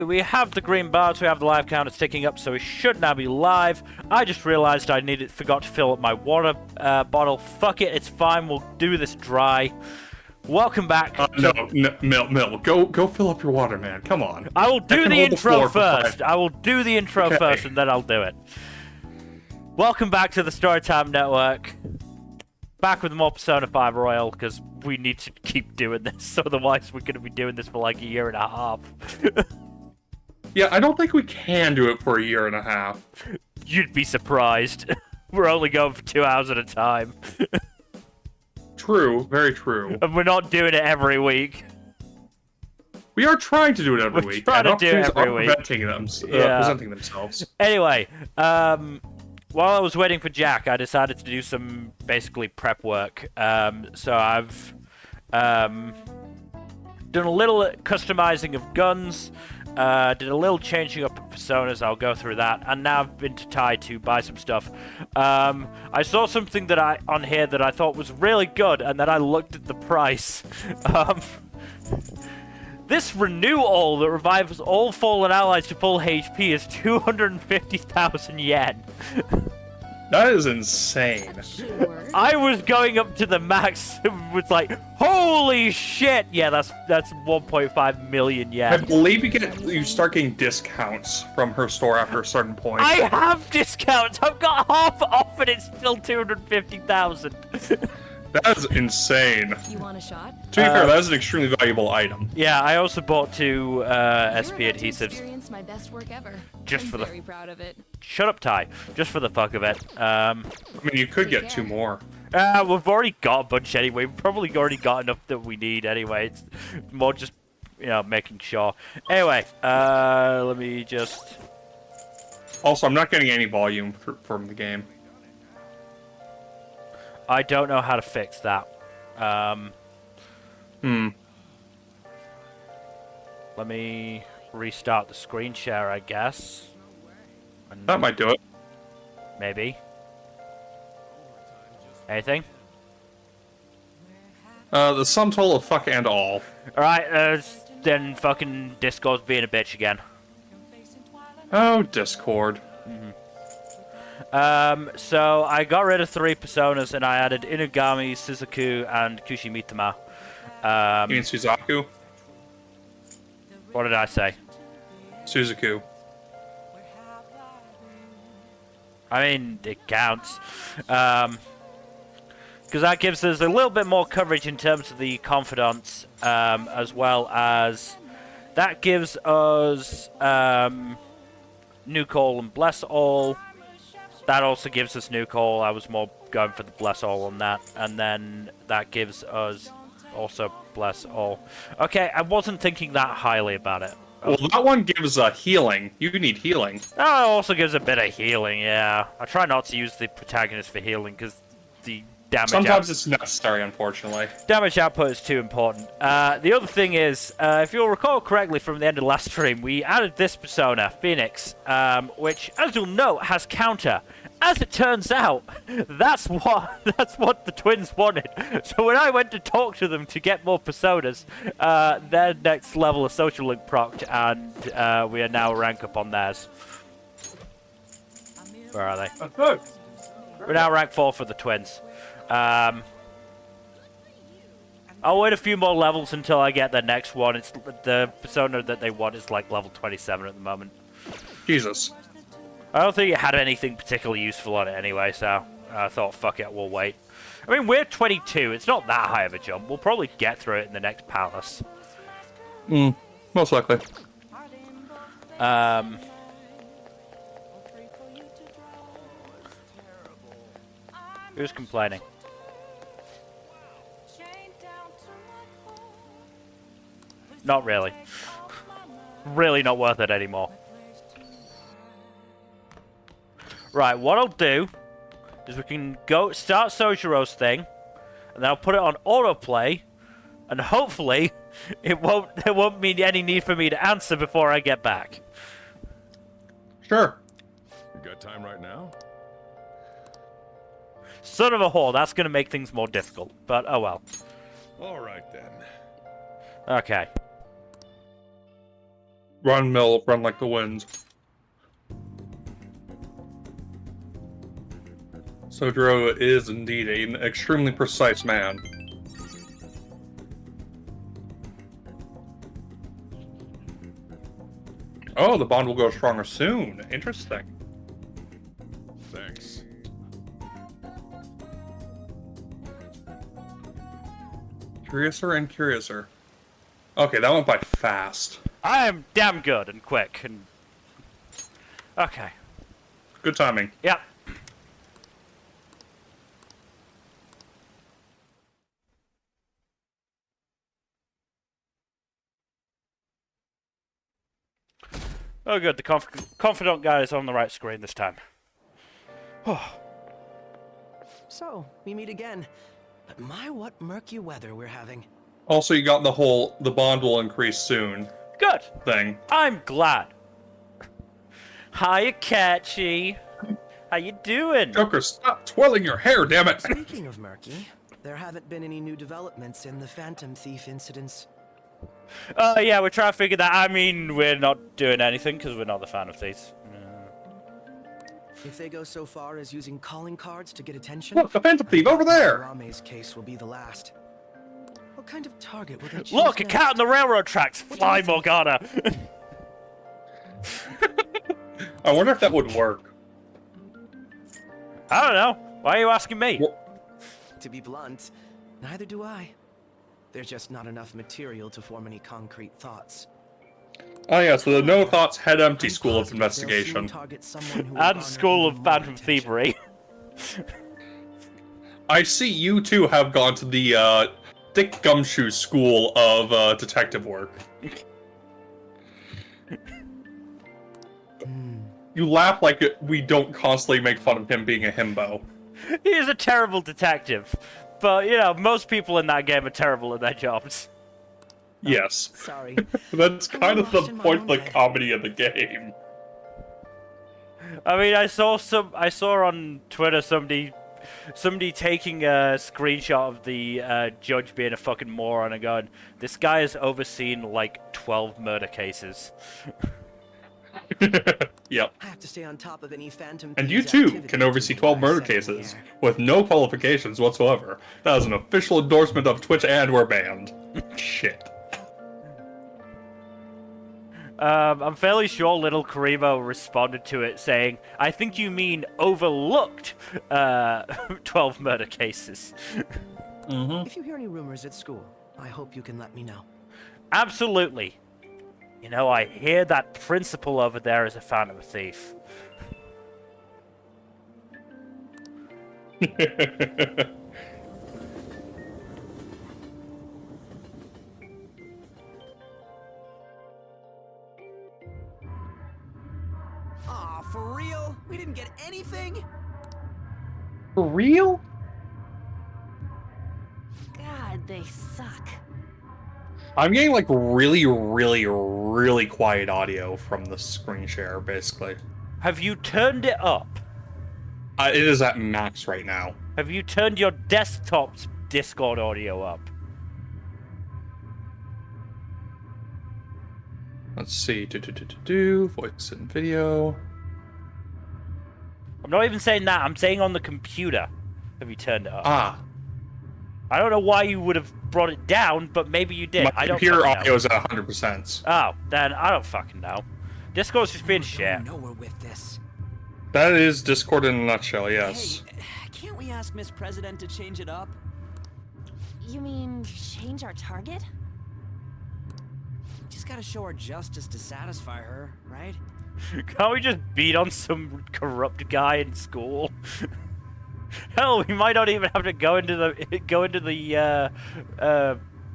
We have the green bars, we have the live counter ticking up, so we should now be live. I just realized forgot to fill up my water bottle. Fuck it, it's fine, we'll do this dry. Welcome back. Mil, go fill up your water, man. Come on. I will do the intro first. I will do the intro first, and then I'll do it. Welcome back to the Storytime Network. Back with more Persona 5 Royal, because we need to keep doing this, otherwise we're going to be doing this for like a year and a half. Yeah, I don't think we can do it for a year and a half. You'd be surprised. We're only going for 2 hours at a time. True, very true. And we're not doing it every week. We are trying to do it every week. We're trying to do it every week. Presenting themselves. Anyway, while I was waiting for Jack, I decided to do some basically prep work. So I've done a little customizing of guns. Did a little changing up of personas, I'll go through that, and now I've been to Tai to buy some stuff. I saw something on here that I thought was really good, and then I looked at the price. This Renew All that revives all fallen allies to full HP is 250,000 yen. That is insane. Sure. I was going up to the max. It was like, holy shit! Yeah, that's 1.5 million yen. I believe you start getting discounts from her store after a certain point. I have discounts. I've got half off, and it's still 250,000. That is insane. You want a shot? To be fair, that is an extremely valuable item. Yeah, I also bought 2 SP adhesives. Experienced my best work ever. Just I'm for the. very proud of it. Shut up, Ty. Just for the fuck of it. I mean, you could get 2 more. We've already got a bunch anyway. We've probably already got enough that we need anyway. It's more just, making sure. Anyway, let me just. Also, I'm not getting any volume from the game. I don't know how to fix that. Let me restart the screen share, I guess. That might do it. Maybe. Anything? The sum total of fuck and all. Alright, then fucking Discord's being a bitch again. Oh, Discord. So I got rid of 3 personas and I added Inugami, Suzaku, and Kushimitama. You mean Suzaku? What did I say? Suzaku. I mean, it counts. Because that gives us a little bit more coverage in terms of the confidants, as well as that gives us New Call and Bless All. That also gives us New Call. I was more going for the Bless All on that. And then that gives us also Bless All. Okay, I wasn't thinking that highly about it. Well, that one gives healing. You need healing. That also gives a bit of healing, yeah. I try not to use the protagonist for healing because the damage sometimes it's necessary, unfortunately. Damage output is too important. The other thing is, if you'll recall correctly from the end of last stream, we added this persona, Phoenix, which, as you'll note, has counter. As it turns out, that's what the twins wanted. So when I went to talk to them to get more personas, their next level of social link procced, and we are now a rank up on theirs. Where are they? We're now rank 4 for the twins. I'll wait a few more levels until I get the next one. It's the persona that they want is like level 27 at the moment. Jesus. I don't think it had anything particularly useful on it anyway, so I thought, fuck it, we'll wait. I mean, we're 22. It's not that high of a jump. We'll probably get through it in the next palace. Most likely. Who's complaining? Not really. Really not worth it anymore. Right, what I'll do is we can go start Sojiro's thing, and then I'll put it on autoplay, and hopefully there won't be any need for me to answer before I get back. Sure. You got time right now? Son of a whore, that's going to make things more difficult, but oh well. All right then. Okay. Run, Mill, run like the wind. Sojiro is indeed an extremely precise man. Oh, the bond will go stronger soon. Interesting. Thanks. Curiouser and curiouser. Okay, that went by fast. I am damn good and quick and... Okay. Good timing. Yep. Oh good, the confidant guy is on the right screen this time. So, we meet again. But my, what murky weather we're having. Also, you got the bond will increase soon Good. thing. I'm glad. Hiya, Catchy. How you doing? Joker, stop twirling your hair, damn it! Speaking of murky, there haven't been any new developments in the Phantom Thief incidents. Yeah, we're trying to figure that. I mean, we're not doing anything because we're not the fan of these. If they go so far as using calling cards to get attention, Look, the Phantom Thief over there! Rame's case will be the last. What kind of target will they choose Look, a next? cat on the railroad tracks. What do Fly, you think? Morgana. I wonder if that would work. I don't know. Why are you asking me? Well, To be blunt, neither do I. There's just not enough material to form any concrete thoughts. oh yeah, so the No Thoughts Head Empty I'm School of positive they'll soon Investigation. target someone who will And garner School of even more Phantom attention. Thievery. I see you too have gone to the Dick Gumshoe School of detective work. You laugh like we don't constantly make fun of him being a himbo. He is a terrible detective. But, you know, most people in that game are terrible at their jobs. Yes. Sorry. That's kind of the lost in my point of own the head. comedy of the game. I mean, I saw on Twitter somebody taking a screenshot of the judge being a fucking moron and going, this guy has overseen like 12 murder cases. Yep. I have to stay on top of any Phantom And you Thieves too activity can oversee until 12 I murder set in the cases air. with no qualifications whatsoever. That is an official endorsement of Twitch and we're banned. Shit. I'm fairly sure Little Karimo responded to it saying, I think you mean overlooked 12 murder cases. If you hear any rumors at school, I hope you can let me know. Absolutely. You know, I hear that principal over there is a fan of a thief. Aw, for real? We didn't get anything? For real? God, they suck. I'm getting like really, really, really quiet audio from the screen share, basically. Have you turned it up? It is at max right now. Have you turned your desktop's Discord audio up? Let's see. Voice and video. I'm not even saying that. I'm saying on the computer. Have you turned it up? Ah, I don't know why you would have brought it down, but maybe you did. my I don't computer fucking audio know. is at 100%. Oh, then I don't fucking know. Discord's just being We're shit. going nowhere with this. That is Discord in a nutshell, yes. Hey, can't we ask Miss President to change it up? You mean change our target? Just gotta show her justice to satisfy her, right? Can't we just beat on some corrupt guy in school? Hell, we might not even have to go into the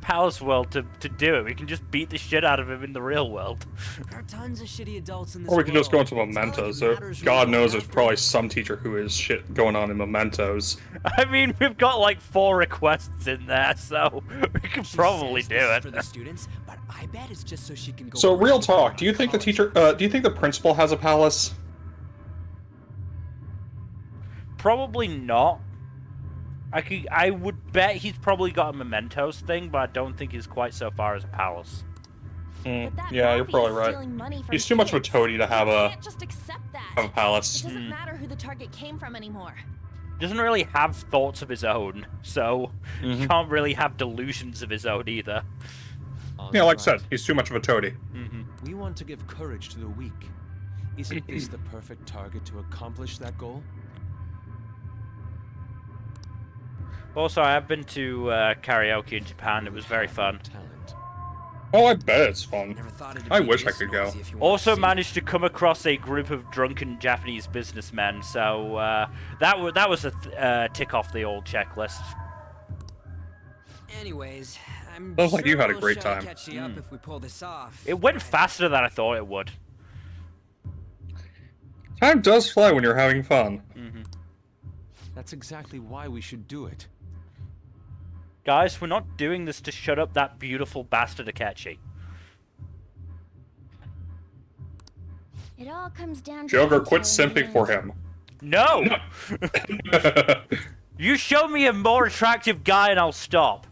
palace world to do it. We can just beat the shit out of him in the real world. There are tons of shitty adults in this Or we can just go world. into It's not like Mementos. it matters who God you knows go there's after. probably some teacher who is shit going on in Mementos. I mean, we've got like 4 requests in there, so we could She probably says do this is it. for the students, but I bet it's just so she can go. So, real worship talk, in do you think the college. do you think the principal has a palace? Probably not. I would bet he's probably got a Mementos thing, but I don't think he's quite so far as a palace. But that yeah, you're Bobby probably is right. stealing money from He's too much of a kids. toady to have You a can't just accept that. have a palace. It doesn't matter who the target came from anymore. Doesn't really have thoughts of his own, so Mhm. can't really have delusions of his own either. Yeah, like I Right. said, he's too much of a toady. We want to give courage to the weak. Isn't this the perfect target to accomplish that goal? Also, I have been to karaoke in Japan. It was very fun. Talent. Oh, I bet it's fun. Never thought it'd I be wish I this could go. noisy if you want Also to see. managed to come across a group of drunken Japanese businessmen, so that was a tick off the old checklist. Anyways, I'm Sounds like sure you had a we'll great shy time. catch you up if we pull this off. It went faster than I thought it would. Time does fly when you're having fun. That's exactly why we should do it. Guys, we're not doing this to shut up that beautiful bastard Akechi. It all comes down to Joker, quit intel in the simping for end. him. No! You show me a more attractive guy and I'll stop.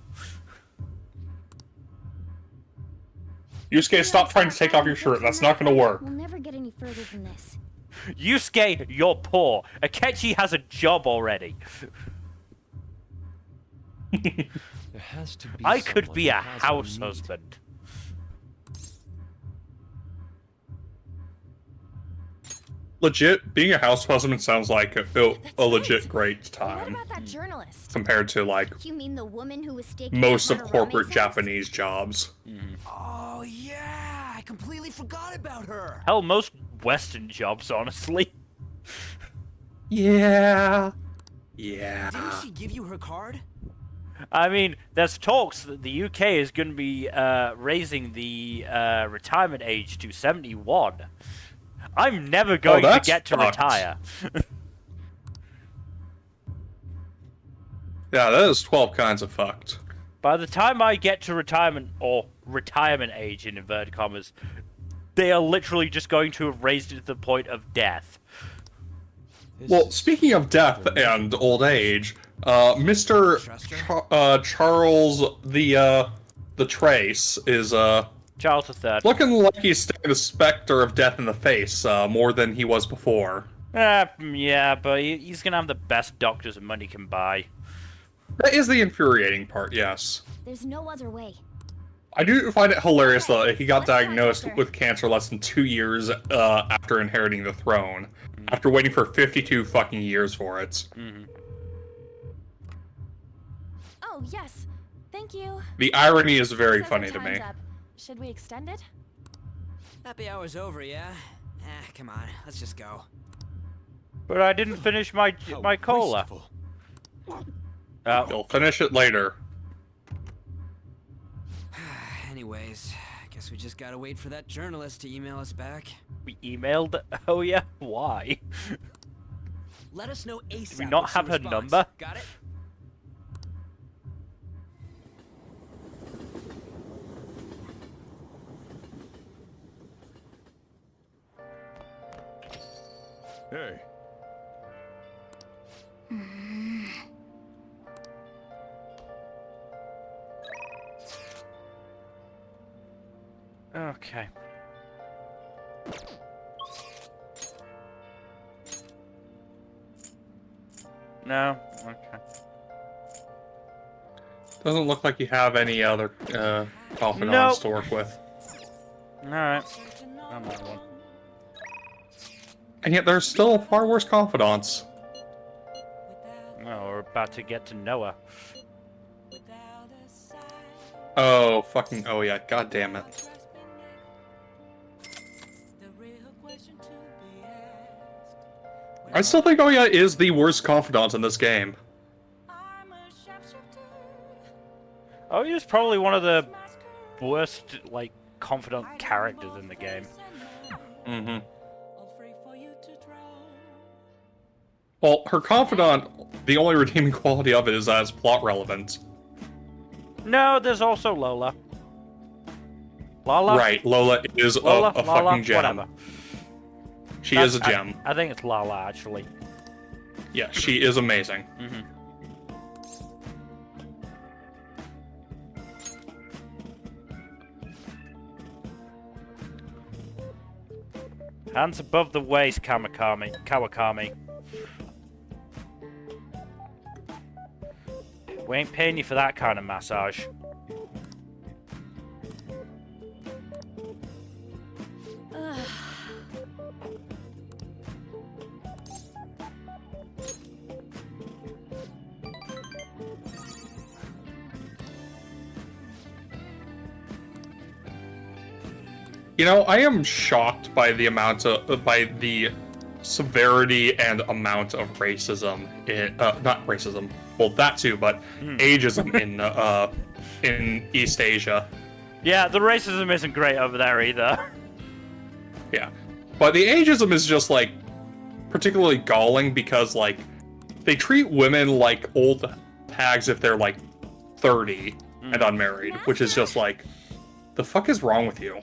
Yusuke, stop trying to take off your shirt. That's not gonna work. We'll never get any further than this. Yusuke, you're poor. Akechi has a job already. There has to be I could someone be a who has house need. husband. Legit, being a house husband sounds like a legit great What time about that journalist? compared to like You mean the woman who was staking most out of Harambe's corporate house? Japanese jobs. Oh yeah, I completely forgot about her. Hell, most Western jobs, honestly. Yeah. Yeah. Didn't she give you her card? I mean, there's talks that the UK is going to be raising the retirement age to 71. I'm never going to that's get to fucked. retire. Yeah, that is 12 kinds of fucked. By the time I get to retirement, or retirement age in inverted commas, they are literally just going to have raised it to the point of death. This Well, is speaking of death and old age, Mr. Trust Charles the Trace is Charles III. looking like he's staring the specter of death in the face more than he was before. Yeah, but he's going to have the best doctors money can buy. That is the infuriating part, yes. There's no other way. I do find it hilarious Okay, that he got let's not diagnosed Joker. with cancer less than 2 years after inheriting the throne, after waiting for 52 fucking years for it. Oh, yes. Thank you. The irony is very Says funny our to me. time's up. Should we extend it? Happy hour's over, yeah? Come on, let's just go. But I didn't finish my how cola. wasteful. You'll finish it later. Anyways, I guess we just gotta wait for that journalist to email us back. We emailed. Oh yeah, why? Let us know ASAP. we not with some have her response. number? Got it? Hey, Okay. No. Okay. Doesn't look like you have any other confidants Nope. to work with. All right. On that one. And yet there's still far worse confidants. No, we're about to get to Noah. Oh, fucking, oh yeah, god damn it. I still think Oya is the worst confidant in this game. Oh, he's probably one of the worst, like, confident characters in the game. Mm-hmm. Well, her confidant, the only redeeming quality of it is that it's plot relevant. No, there's also Lola. Lola? Right, Lola is Lola, a Lola, fucking gem. whatever. She is a I- gem. I think it's Lala, actually. Yeah, she is amazing. Hands above the waist, Kawakami. We ain't paying you for that kind of massage. You know, I am shocked by the by the severity and amount of racism in, not racism, well, that too, but ageism in East Asia. Yeah, the racism isn't great over there either. Yeah. But the ageism is just, like, particularly galling because, like, they treat women like old hags if they're, like, 30 and unmarried, which is just like, the fuck is wrong with you?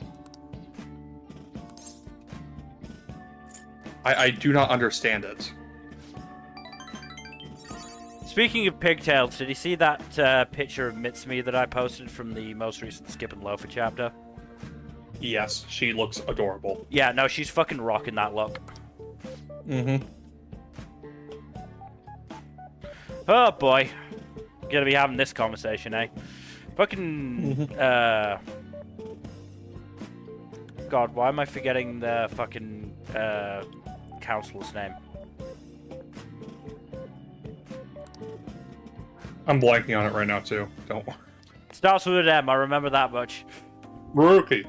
I do not understand it. Speaking of pigtails, did you see that picture of Mitsumi that I posted from the most recent Skip and Loafer chapter? Yes, she looks adorable. Yeah, no, she's fucking rocking that look. Mm-hmm. Oh boy. Gonna be having this conversation, eh? Fucking, God, why am I forgetting the fucking, counselor's name? I'm blanking on it right now, too. Don't worry. Starts with an M, I remember that much. Maruki,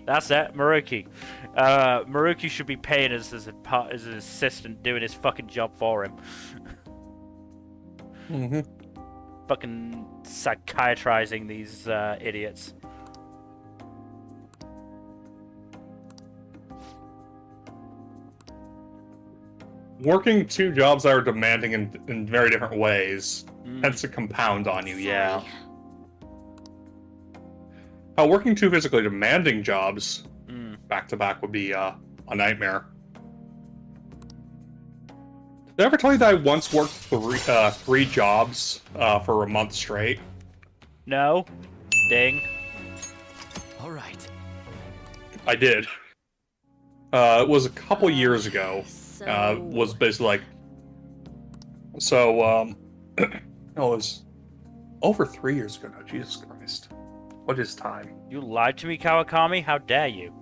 that's it, Maruki. Maruki should be paying us as an assistant doing his fucking job for him. Mm-hmm. Fucking psychiatrizing these idiots. Working two jobs that are demanding in very different ways tends to compound on you, yeah. Working two physically demanding jobs back to back would be a nightmare. Did I ever tell you that I once worked three jobs for a month straight? No. Ding. All right. I did. It was a couple years ago. So... Was basically like... So, it was over 3 years ago now. Jesus Christ. What is time? You lied to me, Kawakami? How dare you?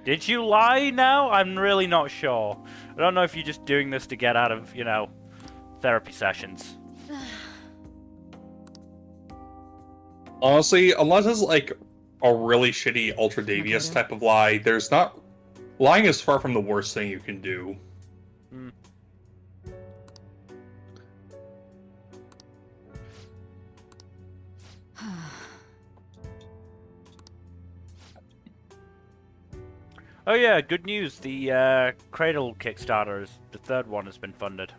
Did you lie now? I'm really not sure. I don't know if you're just doing this to get out of, you know, therapy sessions. Honestly, unless it's like a really shitty ultra devious type of lie, there's not... Lying is far from the worst thing you can do. Oh yeah, good news. The Cradle Kickstarter, the third one, has been funded.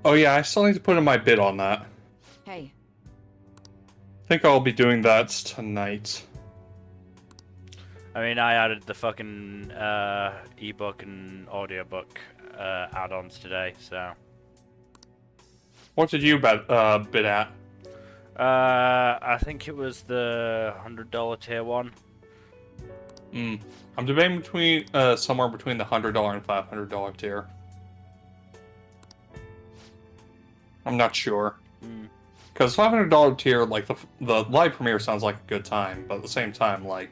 Oh yeah, I still need to put in my bid on that. Hey. I think I'll be doing that tonight. I mean, I added the fucking ebook and audiobook add-ons today, so... What did you bid at? I think it was the $100 tier one. I'm debating between somewhere between the $100 and $500 tier. I'm not sure. Because $500 tier, like the live premiere sounds like a good time, but at the same time, like,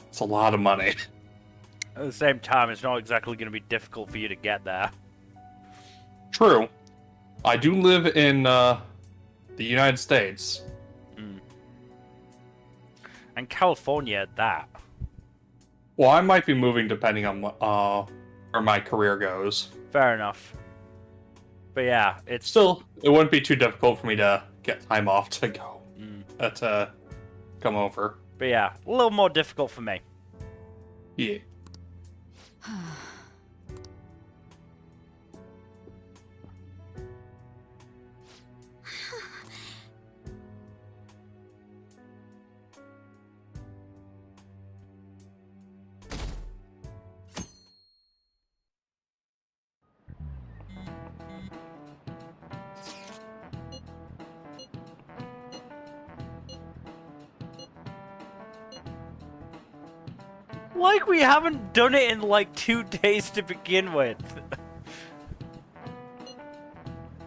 it's a lot of money. At the same time, it's not exactly going to be difficult for you to get there. True. I do live in the United States. And California at that. Well, I might be moving depending on where my career goes. Fair enough. But yeah, it's... Still, it wouldn't be too difficult for me to get time off to go. To come over. But yeah, a little more difficult for me. Yeah. Like we haven't done it in like 2 days to begin with.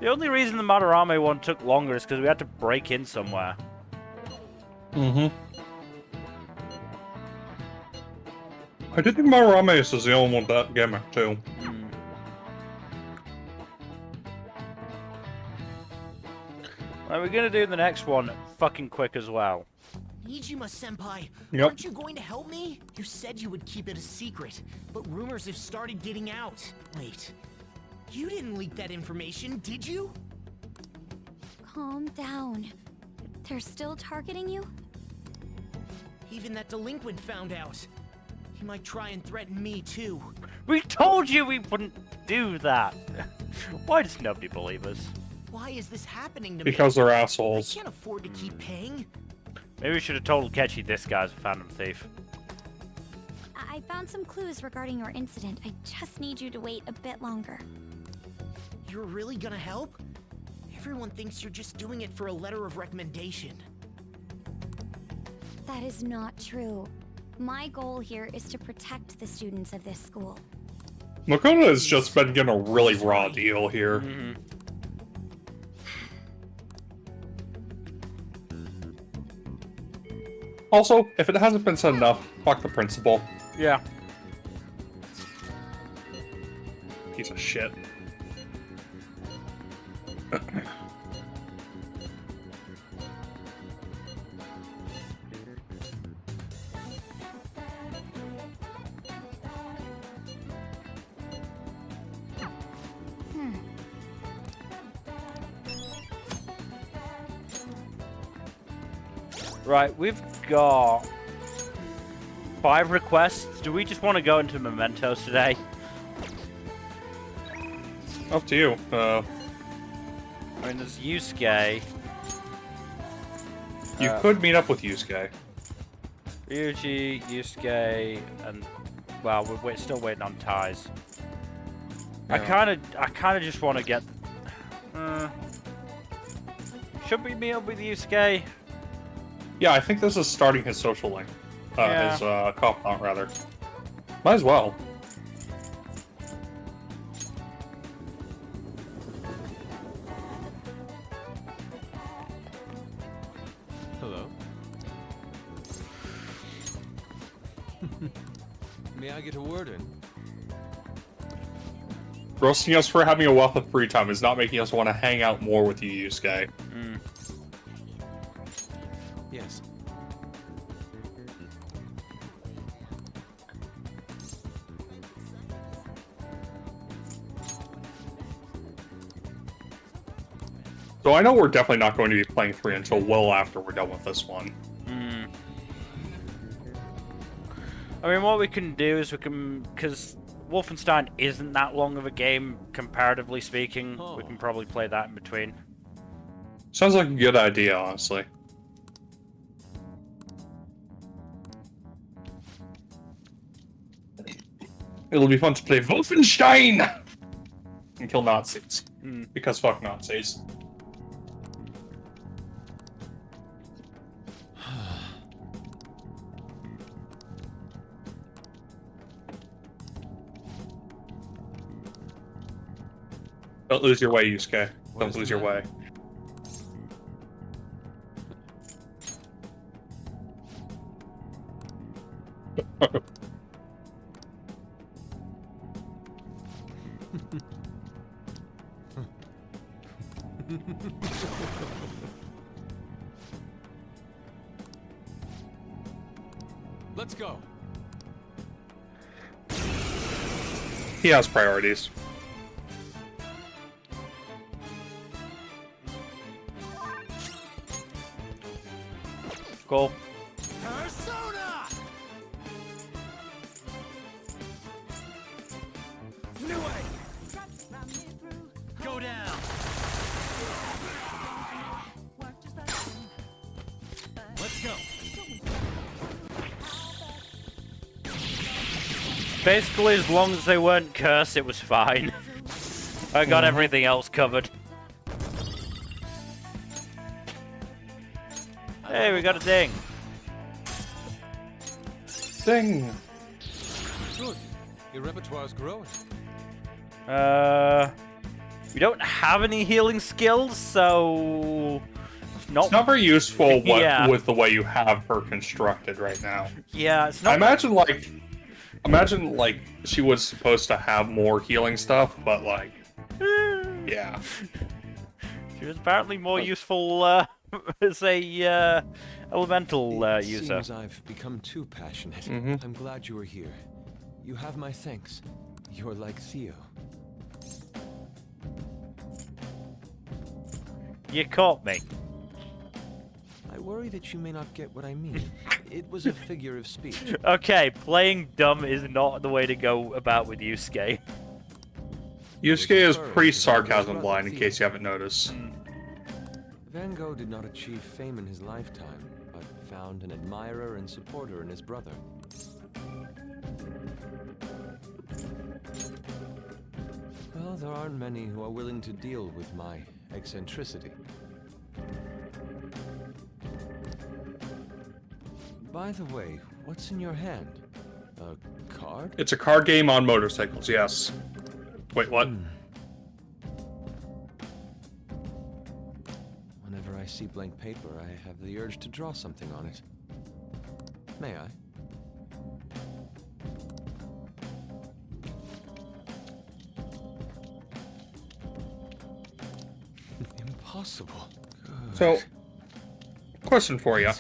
The only reason the Madarame one took longer is because we had to break in somewhere. Mm-hmm. I did think Mararame's is the only one that gamer too. Right, we're gonna do the next one fucking quick as well. Nijima-senpai, Yep. aren't you going to help me? You said you would keep it a secret, but rumors have started getting out. Wait, you didn't leak that information, did you? Calm down. They're still targeting you? Even that delinquent found out. He might try and threaten me, too. We told you we wouldn't do that. Why does nobody believe us? Why is this happening to Because me? they're I assholes. can't afford to keep paying. Maybe we should have told Ketchy this guy's a phantom thief. I found some clues regarding your incident. I just need you to wait a bit longer. You're really gonna help? Everyone thinks you're just doing it for a letter of recommendation. That is not true. My goal here is to protect the students of this school. Makoto has just been getting a really raw deal here. Also, if it hasn't been said enough, fuck the principal. Yeah. Piece of shit. Right, we've got 5 requests. Do we just want to go into mementos today? Up to you. I mean, there's Yusuke. You could meet up with Yusuke. Ryuji, Yusuke, and well, we're still waiting on ties. I Yeah. kind of just want to get. Should we meet up with Yusuke? Yeah, I think this is starting his social link. Yeah. His confidant, rather. Might as well. Hello. May I get a word in? Roasting us for having a wealth of free time is not making us want to hang out more with you, Yusuke. Yes. So I know we're definitely not going to be playing 3 until well after we're done with this one. I mean, what we can do is we can, because Wolfenstein isn't that long of a game, comparatively speaking. We can probably play that in between. Sounds like a good idea, honestly. It'll be fun to play Wolfenstein! And kill Nazis. Because fuck Nazis. Don't lose your way, Yusuke. Don't is lose the your way. Let's go. He has priorities. Cool. Persona! New way! Go down! Let's go! Basically, as long as they weren't cursed, it was fine. I got everything else covered. Hey, we got a ding. Ding! Good. Your repertoire's growing. We don't have any healing skills, so It's not very useful Yeah. with the way you have her constructed right now. yeah, it's I not. imagine like she was supposed to have more healing stuff, but like, yeah. She was apparently more useful as a elemental It user. seems I've become too passionate. Mhm. I'm glad you were here. You have my thanks. You're like Theo. You caught me. I worry that you may not get what I mean. It was a figure of speech. Okay, playing dumb is not the way to go about with Yusuke. Yusuke is pretty sarcasm blind, in case you haven't noticed. Van Gogh did not achieve fame in his lifetime, but found an admirer and supporter in his brother. Well, there aren't many who are willing to deal with my eccentricity. By the way, what's in your hand? A card? It's a card game on motorcycles, yes. Wait, what? Whenever I see blank paper, I have the urge to draw something on it. May I? Impossible. Good. So, question for you.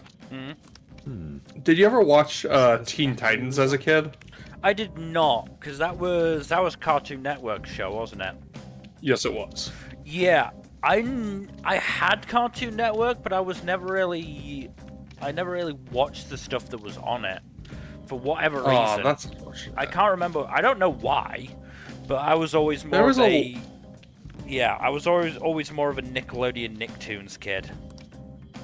Hmm. Did you ever watch Teen Titans as a kid? I did not, because that was Cartoon Network show, wasn't it? Yes, it was. Yeah, I had Cartoon Network, but I never really watched the stuff that was on it for whatever reason. Oh, that's unfortunate. I can't remember. I don't know why, but I was always more There was of a yeah. I was always more of a Nickelodeon Nicktoons kid.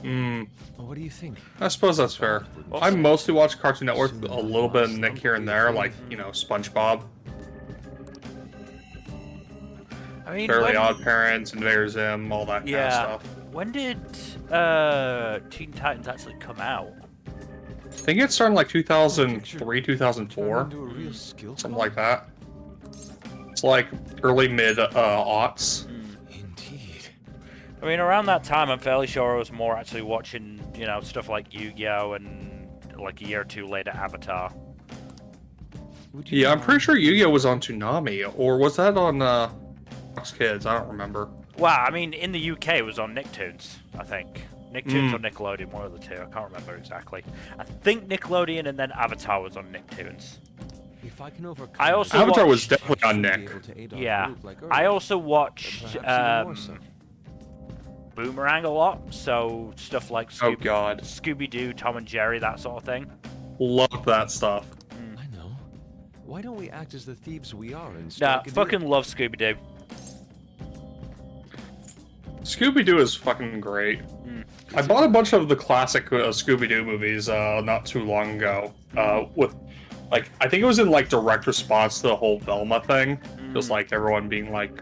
Hmm. Well, what do you think? I suppose that's fair. I mostly watch Cartoon Network, a little bit of Nick here and there, like, you know, SpongeBob, I mean, Fairly Odd Parents, Invader Zim, all that kind of stuff. When did Teen Titans actually come out? I think it started in like 2003, 2004, Into a real skill something like that. It's like early mid aughts. Indeed. I mean, around that time, I'm fairly sure I was more actually watching, you know, stuff like Yu-Gi-Oh! And like a year or two later, Avatar. Would you Yeah, I'm mind- pretty sure Yu-Gi-Oh was on Toonami, or was that on Fox Kids? I don't remember. Well, I mean, in the UK, it was on Nicktoons, I think. Nicktoons Hmm. or Nickelodeon, one of the two. I can't remember exactly. I think Nickelodeon and then Avatar was on Nicktoons. If I can overcome I also Avatar was watched- definitely on should be Nick. able to aid our Yeah. group like I Earth, also but watched perhaps even more so. Boomerang a lot, so stuff like Oh god, Scooby-Doo, Tom and Jerry, that sort of thing. love that stuff. I know. Why don't we act as the thieves we are and Nah, strike a deal? fucking love Scooby-Doo. Scooby-Doo is fucking great. I bought a bunch of the classic Scooby-Doo movies not too long ago. With, like, I think it was in like direct response to the whole Velma thing. Just like everyone being like,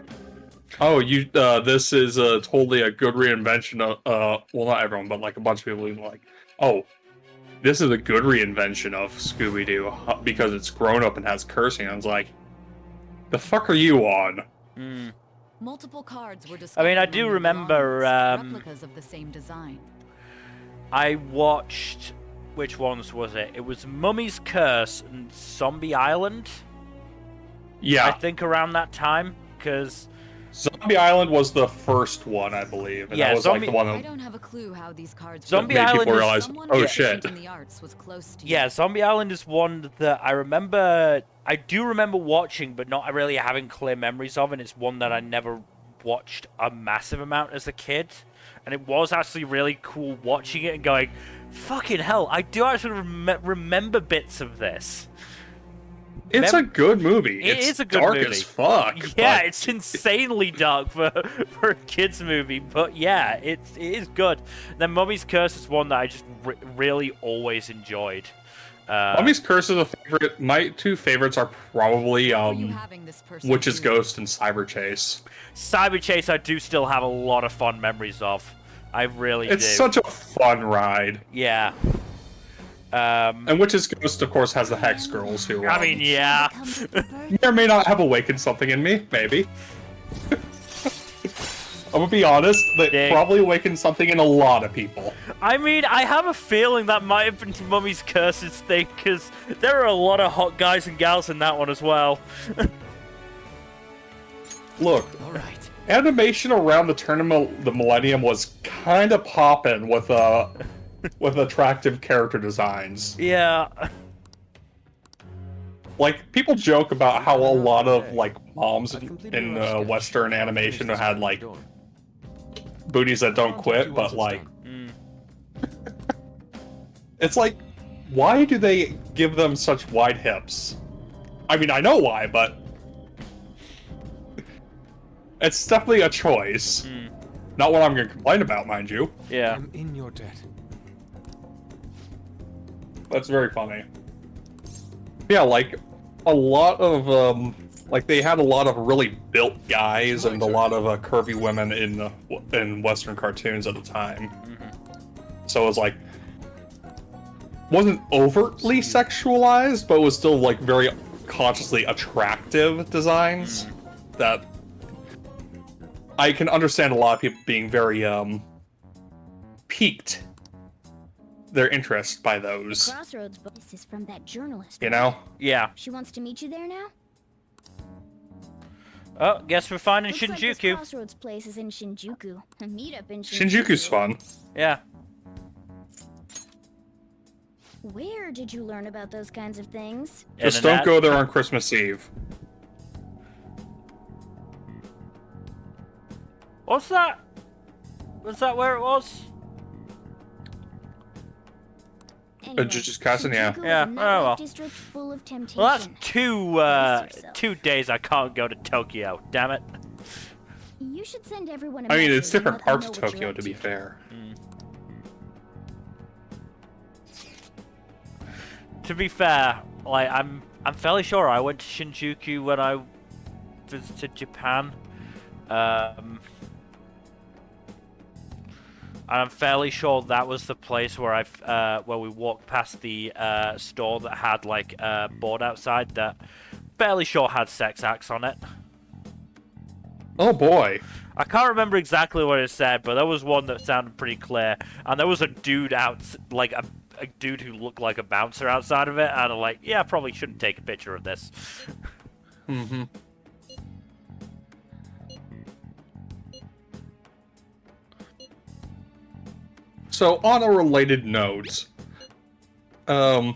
"Oh, you, this is totally a good reinvention of." Well, not everyone, but like a bunch of people being like, "Oh, this is a good reinvention of Scooby-Doo because it's grown up and has cursing." I was like, "The fuck are you on?" Multiple cards were discovered. I mean, I do among the remember, belongings, replicas of the same design. I watched... Which ones was it? It was Mummy's Curse and Zombie Island, Yeah, I think, around that time, because... Zombie Island was the first one, I believe, and Yeah, that was Zombie- like the one I that don't have a clue how these cards Zombie made people Island is- realize, Someone "Oh with shit." in the arts was close to Yeah, Zombie Island is one that I remember... I do remember watching, but not really having clear memories of, and it's one that I never watched a massive amount as a kid. And it was actually really cool watching it and going, fucking hell, I do actually remember bits of this. It's a good movie. It It's is a good dark movie. as fuck. Yeah, but it's insanely dark for a kids movie, but yeah, it is good. Then Mummy's Curse is one that I just really always enjoyed. Mummy's Curse is a favorite. My two favorites are probably Were you having this person Witch's do? Ghost and Cyber Chase. Cyber Chase I do still have a lot of fond memories of. I really It's do. such a fun ride. Yeah. And Witch's Ghost, of course, has the Hex Girls who I mean, yeah. may or may not have awakened something in me, maybe. I'm gonna be honest, they probably awakened something in a lot of people. I mean, I have a feeling that might have been Mummy's Curses thing, because there are a lot of hot guys and gals in that one as well. Look, animation around the turn of the millennium was kind of popping with attractive character designs. Yeah. Like, people joke about how a lot of, like, moms in Western animation had, like, booties that don't quit, but, like... It's like, why do they give them such wide hips? I mean, I know why, but... It's definitely a choice. Not what I'm gonna complain about, mind you. Yeah. I'm in your debt. That's very funny. Yeah, like, a lot of, like, they had a lot of really built guys and a lot of curvy women in Western cartoons at the time. So it was like, wasn't overtly sexualized, but was still, like, very consciously attractive designs that I can understand a lot of people being very, piqued their interest by those. Crossroads book. This is from that journalist. You know? Yeah. She wants to meet you there now? Oh, guess we're finding Looks like this Shinjuku. Crossroads place is in Shinjuku. A meetup in Shinjuku. Shinjuku's fun. Yeah. Where did you learn about those kinds of things? Just don't go there on Christmas Eve. What's that? Was that where it was? Anyway, Jujutsu Kaisen, yeah. Shinjuku is Yeah, a oh nightlife well. district full of temptation. Well, that's yourself. 2 days I can't go to Tokyo. Damn it. You should send everyone a I mean, message it's and different let them parts know of what you're Tokyo, up to be fair. To be fair, like I'm fairly sure I went to Shinjuku when I visited Japan. And I'm fairly sure that was the place where where we walked past the store that had like a board outside that fairly sure had sex acts on it. Oh boy. I can't remember exactly what it said, but there was one that sounded pretty clear. And there was a dude like a dude who looked like a bouncer outside of it, and I'm like, yeah, I probably shouldn't take a picture of this. So, on a related note, and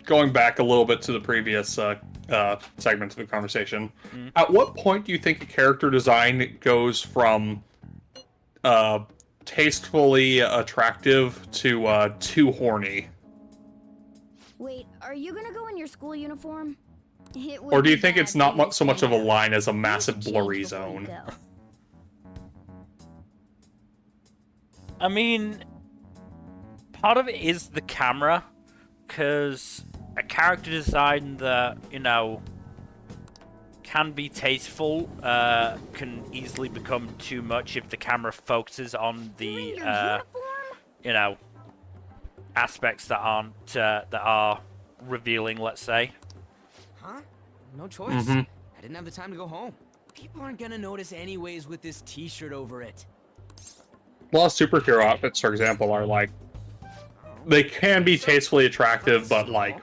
going back a little bit to the previous segment of the conversation, at what point do you think a character design goes from tastefully attractive to too horny? Wait, are you gonna go in your school uniform? Or do you think it's not so much of a line as a massive blurry zone? I mean, part of it is the camera, because a character design that, you know, can be tasteful can easily become too much if the camera focuses on the, you know, aspects that aren't, that are revealing, let's say. Huh? No choice. I didn't have the time to go home. People aren't gonna notice anyways with this t-shirt over it. A lot of superhero outfits, for example, are like, they can be tastefully attractive, but like,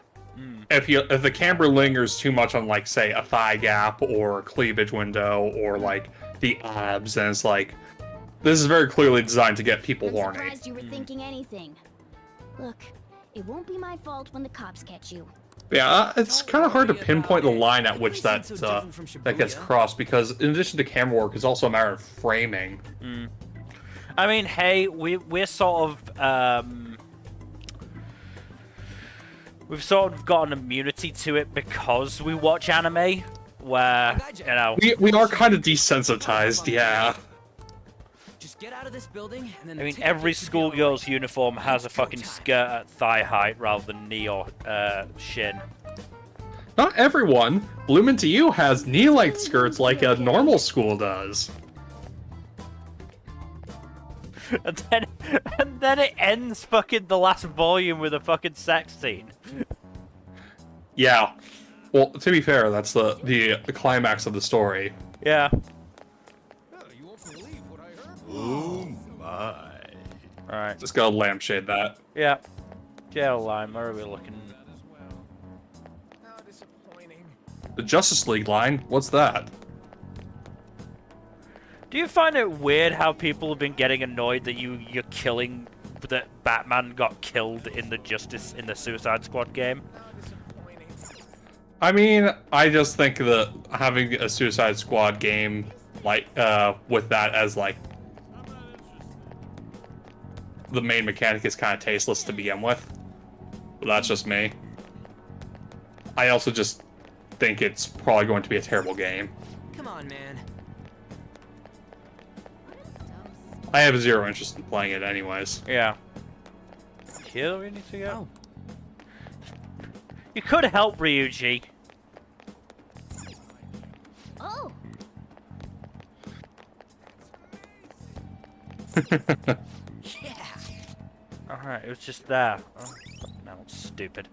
if the camera lingers too much on, like, say, a thigh gap or a cleavage window or like the abs, then it's like, this is very clearly designed to get people horny. I'm surprised you were thinking anything. Look, it won't be my fault when the cops catch you. Yeah, it's kind of hard to pinpoint the line at which that gets crossed, because in addition to camera work, it's also a matter of framing. I mean, hey, we're sort of we've sort of got an immunity to it because we watch anime, where, you know, we are kind of desensitized, yeah. Just get out of this building and then I mean, every schoolgirl's uniform has a fucking skirt at thigh height rather than knee or shin. Not everyone. Bloomin' to You has knee-length skirts like a normal school does. And then And then it ends fucking the last volume with a fucking sex scene. Yeah. Well, to be fair, that's the climax of the story. Yeah. You won't believe what I heard. Oh my. Alright. Just gotta lampshade that. Yeah. Jail line, where are we looking? How disappointing. The Justice League line? What's that? Do you find it weird how people have been getting annoyed that you're killing that Batman got killed in the Suicide Squad game? I mean, I just think that having a Suicide Squad game like with that as like the main mechanic is kind of tasteless to begin with. But that's just me. I also just think it's probably going to be a terrible game. Come on, man. I have zero interest in playing it anyways. Yeah. Here we need to go? You could help Ryuji. Oh, Yeah. Alright, it was just there. Oh, no, it's stupid.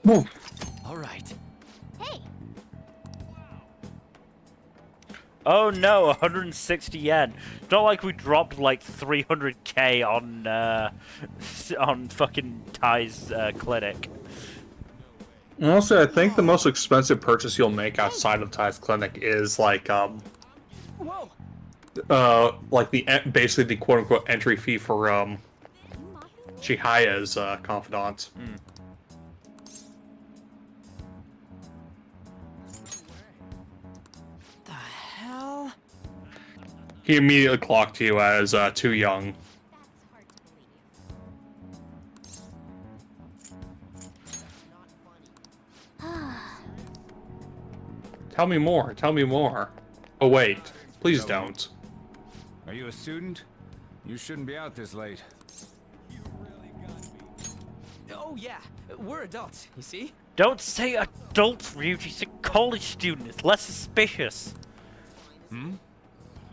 All right. hey, Oh no, 160 yen. It's not like we dropped like 300k on fucking Ty's clinic. And also, I think the most expensive purchase you'll make outside of Ty's clinic is like Whoa. like basically the quote unquote entry fee for Chihaya's confidant. The hell? He immediately clocked you as too young. Tell me more. Tell me more. Oh wait, please don't. Are you a student? You shouldn't be out this late. Oh yeah, we're adults. You see? Don't say adult, Ryuji's a college student. It's less suspicious. Hmm?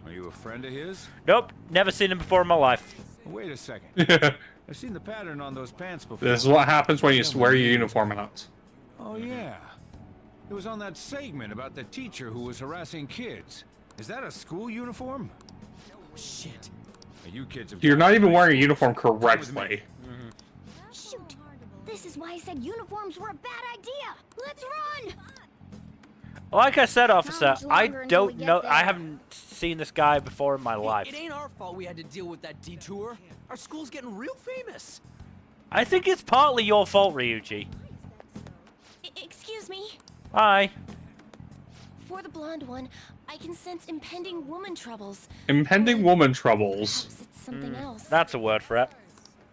Are you a friend of his? Nope, never seen him before in my life. Wait a second. I've seen the pattern on those pants before. This is what happens when you wear your uniform out. Oh yeah. It was on that segment about the teacher who was harassing kids. Is that a school uniform? Shit. You kids have You're not even wearing a a uniform correctly. shoot. This is why I said uniforms were a bad idea. Let's run. Like I said, officer, much I longer until we don't get know. there? I haven't seen this guy before in my life. It ain't our fault we had to deal with that detour. Our school's getting real famous. I think it's partly your fault, Ryuji. Excuse me. Hi. For the blonde one, I can sense impending woman troubles. Impending woman troubles. Perhaps it's something else. That's a word for it.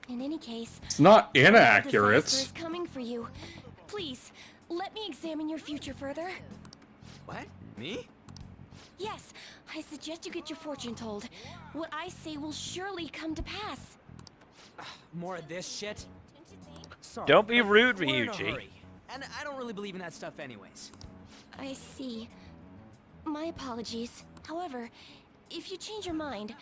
In any case, It's not disaster inaccurate. is coming for you. Please, let me examine your future further. What? Me? Yes, I suggest you get your fortune told. What I say will surely come to pass. More of this shit? Sorry, Don't be but rude, we're in a Ryuji. hurry, and I don't really believe in that stuff anyways. I see. My apologies. However, if you change your mind,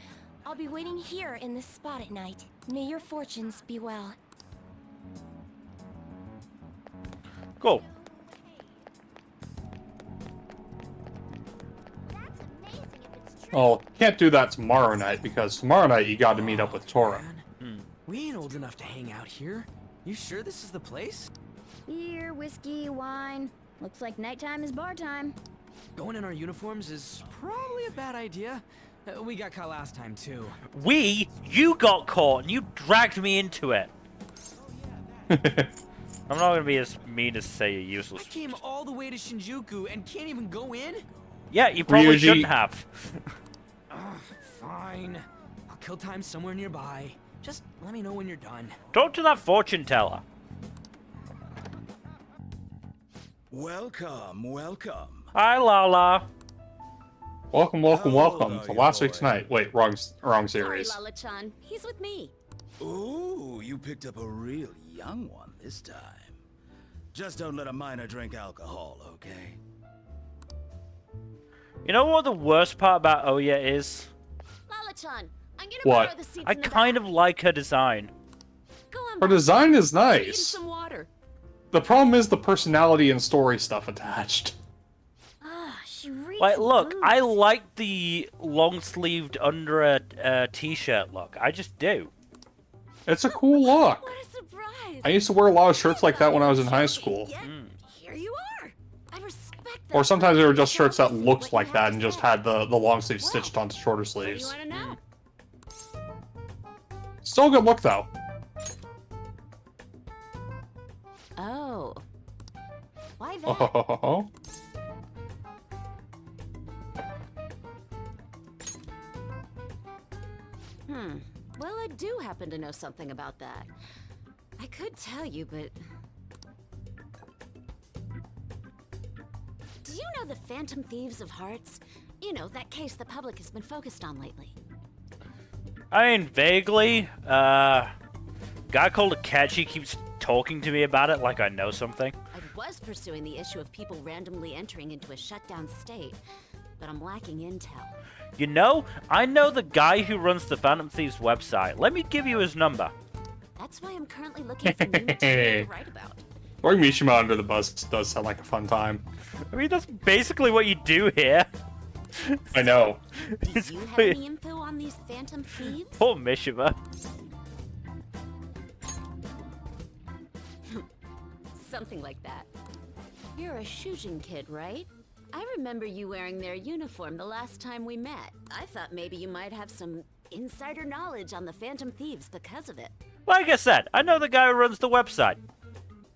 I'll be waiting here in this spot at night. May your fortunes be well. Cool. Oh, can't do that tomorrow night because tomorrow night you got to meet up with Tora. Man, we ain't old enough to hang out here. You sure this is the place? Beer, whiskey, wine. Looks like nighttime is bar time. Going in our uniforms is probably a bad idea. We got caught last time too. You got caught and you dragged me into it. I'm not gonna be as mean as say you're I useless. came all the way to Shinjuku and can't even go in? Yeah, you probably Ryuji- shouldn't have. Fine. I'll kill time somewhere nearby. Just let me know when you're done. Talk to that fortune teller. Welcome, welcome. Hi, Lala. Welcome, welcome, How old welcome are to you, Last Week's boy? Night. Wait, wrong series. Lala-chan. He's with me. Ooh, you picked up a real young one this time. Just don't let a minor drink alcohol, okay? You know what the worst part about Oya is? Echan, I'm gonna What? borrow the seats I in the kind back. of like her design. Go on Her back. design is I'll get you nice. some water. The problem is the personality and story stuff attached. Ah, she reeks Like, of look, I booze. like the long-sleeved under a t-shirt look. I just do. It's a cool look. What a surprise! I used to wear a lot of shirts like that when I was in high school. Yet, here you are. I respect that. Or sometimes they were just Tell shirts that me looked what you like have that to and just say. had the long sleeves Well, stitched onto shorter What do you sleeves. want to know? Still a good look though. Oh. Why that? Oh. Well, I do happen to know something about that. I could tell you, but... Do you know the Phantom Thieves of Hearts? You know, that case the public has been focused on lately. I mean, vaguely. Guy called Akechi keeps talking to me about it like I know something. I was pursuing the issue of people randomly entering into a shutdown state, but I'm lacking intel. You know, I know the guy who runs the Phantom Thieves website. Let me give you his number. That's why I'm currently looking for new material to write about. Throwing Mishima under the bus does sound like a fun time. I mean, that's basically what you do here. I know. Do you have any info on these Phantom Thieves? Poor Mishima. Something like that. You're a Shujin kid, right? I remember you wearing their uniform the last time we met. I thought maybe you might have some insider knowledge on the Phantom Thieves because of it. Like I said, I know the guy who runs the website.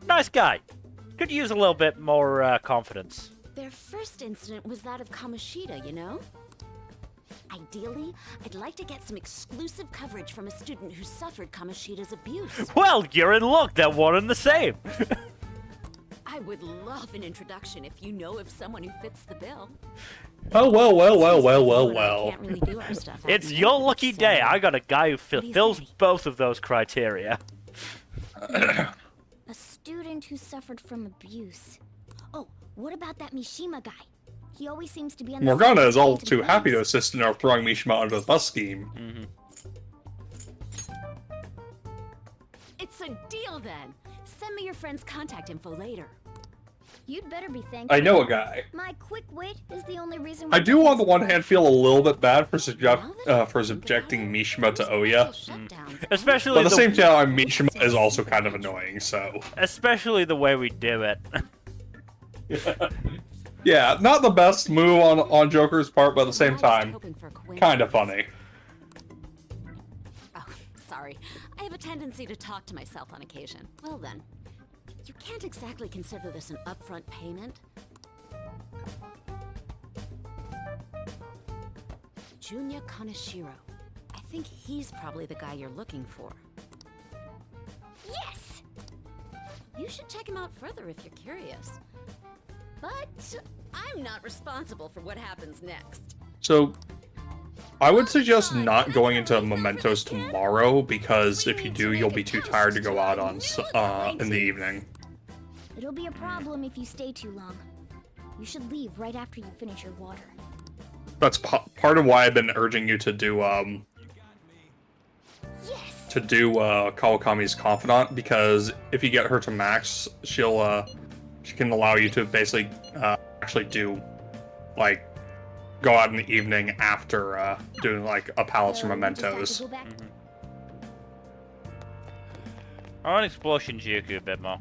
Nice guy. Could use a little bit more confidence. Their first incident was that of Kamoshida, you know? Ideally, I'd like to get some exclusive coverage from a student who suffered Kamoshida's abuse. Well, you're in luck. They're one and the same. I would love an introduction if you know of someone who fits the bill. Oh, well. Can't really do our stuff out It's in your the lucky so- day. I got a guy who do you fulfills say? both of those criteria. A student who suffered from abuse. Oh, what about that Mishima guy? He always seems to be on the Morgana side is of all Phantom too happy to Thieves. assist in our throwing Mishima under the bus scheme. It's a deal then. Send me your friend's contact info later. You'd better be thankful. I know a guy. My quick wit is the only reason. I do, on the one hand, feel a little bit bad for Now that I subjecting think Mishima to about it, Oya. most shutdowns Especially But at the the same time, Mishima is also kind of annoying, so... Especially the way we do it. Yeah, not the best move on Joker's part, but at the same I was time, hoping for a kind of coincidence. funny. Oh, sorry. I have a tendency to talk to myself on occasion. Well then, you can't exactly consider this an upfront payment. Junya Kaneshiro. I think he's probably the guy you're looking for. Yes! You should check him out further if you're curious. But I'm not responsible for what happens next. So, I would suggest not going into Mementos tomorrow, because if you do, you'll be too tired to go out on in the evening. It'll be a problem if you stay too long. You should leave right after you finish your water. That's part of why I've been urging you to do Yes! Kawakami's confidant, because if you get her to max, she can allow you to basically actually do like go out in the evening after doing like a palace or So, we just have to mementos. go back- I want to explore Shinjuku a bit more.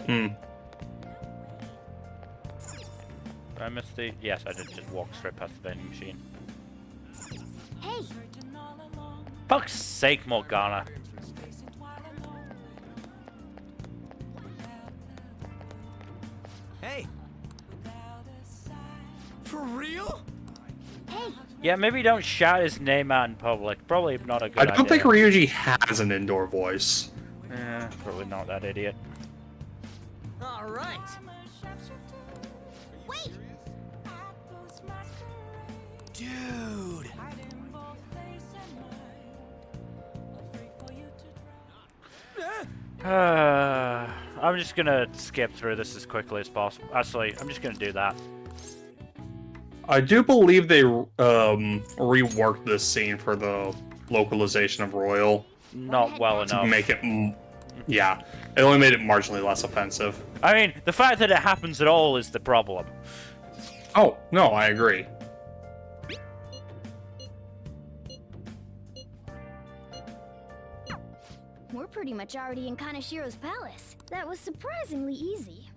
Hmm. Did I miss the... Yes, I did just walk straight past the vending machine. Hey, Fuck's sake, Morgana. Hey! For real? hey, Yeah, maybe don't shout his name out in public. Probably not a good I idea. don't think Ryuji has an indoor voice. Probably not that idiot. All right. wait! Dude! I'm just gonna skip through this as quickly as possible. Actually, I'm just gonna do that. I do believe they reworked this scene for the localization of Royal. Not well enough. To make it... Yeah, it only made it marginally less offensive. I mean, the fact that it happens at all is the problem. Oh, no, I agree. We're pretty much already in Kanashiro's palace. That was surprisingly easy.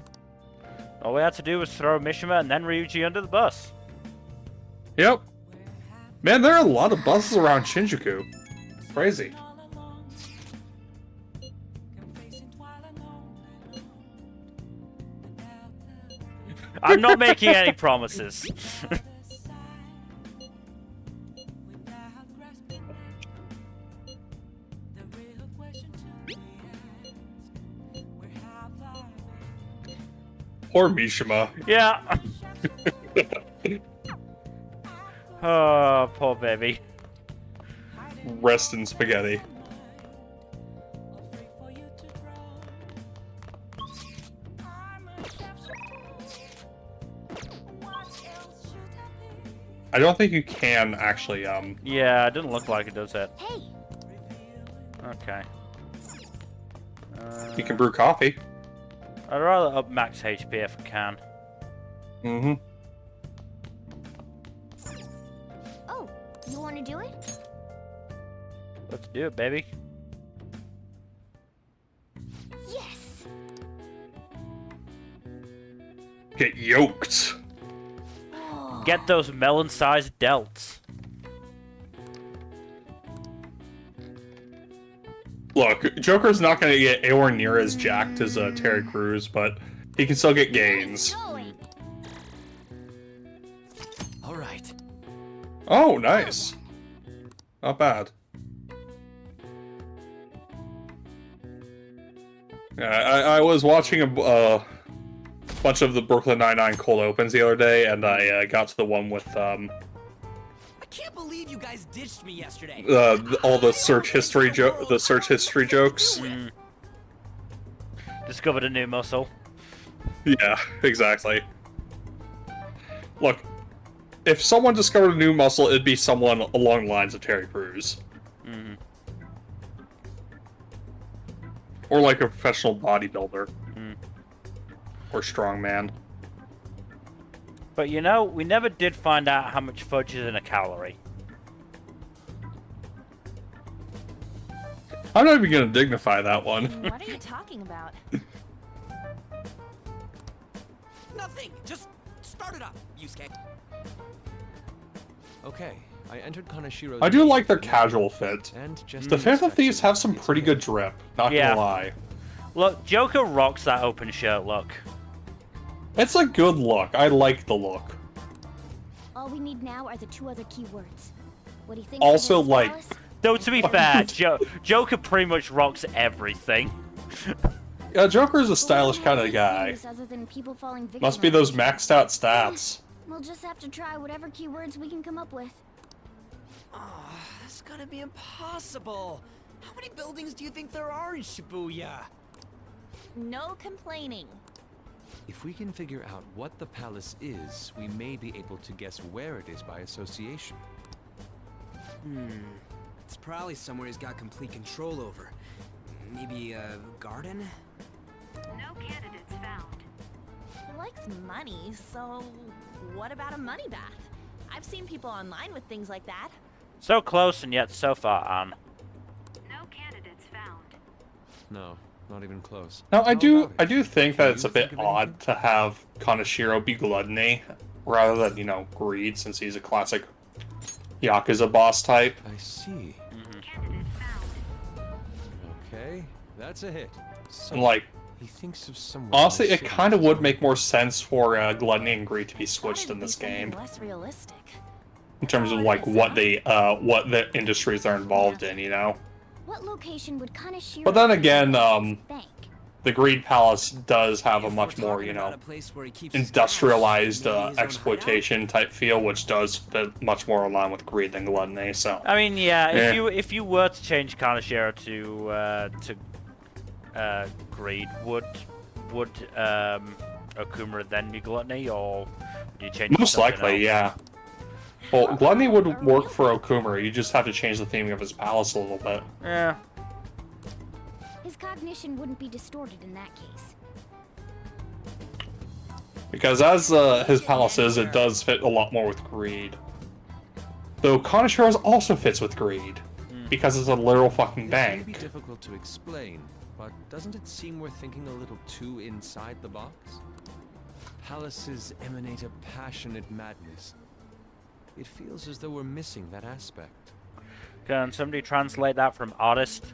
All we had to do was throw Mishima and then Ryuji under the bus. Yep. Man, there are a lot of buses around Shinjuku. Crazy. I'm not making any promises. Poor Mishima. Yeah. Oh, poor baby. Rest in spaghetti. I don't think you can actually, Yeah, it didn't look like it, does it? Hey. Okay. You can brew coffee. I'd rather up max HP if I can. Mm-hmm. Oh, you want to do it? Let's do it, baby. Yes. Get yoked. Get those melon-sized delts. Look, Joker's not going to get anywhere near as jacked as Terry Crews, but he can still get gains. All right. Oh, nice. Not bad. Yeah, I was watching a bunch of the Brooklyn Nine-Nine cold opens the other day, and I got to the one with I can't believe you guys ditched me yesterday. all the search history jokes. Discovered a new muscle. Yeah, exactly. Look, if someone discovered a new muscle, it'd be someone along the lines of Terry Crews. Mm. Or like a professional bodybuilder. Mm. Or strongman. But you know, we never did find out how much fudge is in a calorie. I'm not even gonna dignify that one. What are you talking about? Nothing. Just start it up, Yusuke. Okay, I entered Kanashiro's... I do like their casual fit. And just The Phantom Thieves have some pretty good drip, not gonna lie. Look, Joker rocks that open shirt look. It's a good look. I like the look. All we need now are the two other keywords. What do you think? Also, like... Though, to be fair, Joker pretty much rocks everything. Yeah, Joker's a stylish kind of guy. Other than people falling victim Must be those maxed out stats. We'll just have to try whatever keywords we can come up with. Oh, that's gonna be impossible. How many buildings do you think there are in Shibuya? No complaining. If we can figure out what the palace is, we may be able to guess where it is by association. It's probably somewhere he's got complete control over. Maybe a garden? No candidates found. He likes money, so what about a money bath? I've seen people online with things like that. So close and yet so far on. No candidates found. No, not even close. Now, I do think that it's a bit odd to have Kanashiro be gluttony rather than, you know, greed, since he's a classic Yakuza boss type. I see. Okay, that's a hit. So, And, like, he thinks of someone. honestly, it kind of would make more sense for gluttony and greed to be switched in this game. Less realistic. In terms of, like, what the industries they're involved in, you know? What location would Kanashiro... But then again, bank? the Greed Palace does have a much more, you know, industrialized exploitation type feel, which does fit much more in line with Greed than Gluttony, so... I mean, yeah, if you were to change Kanashiro to Greed, would Okumura then be Gluttony, or You change it to Most something likely, else. yeah. Well, Gluttony would work for Okumura. You just have to change the theming of his palace a little bit. Yeah. His cognition wouldn't be distorted in that case. Because as his palace is, it does fit a lot more with greed. Though Kanashiro's also fits with greed. Because it's a literal fucking It may be bank. difficult to explain, but doesn't it seem we're thinking a little too inside the box? Palaces emanate a passionate madness. It feels as though we're missing that aspect. Can somebody translate that from artist?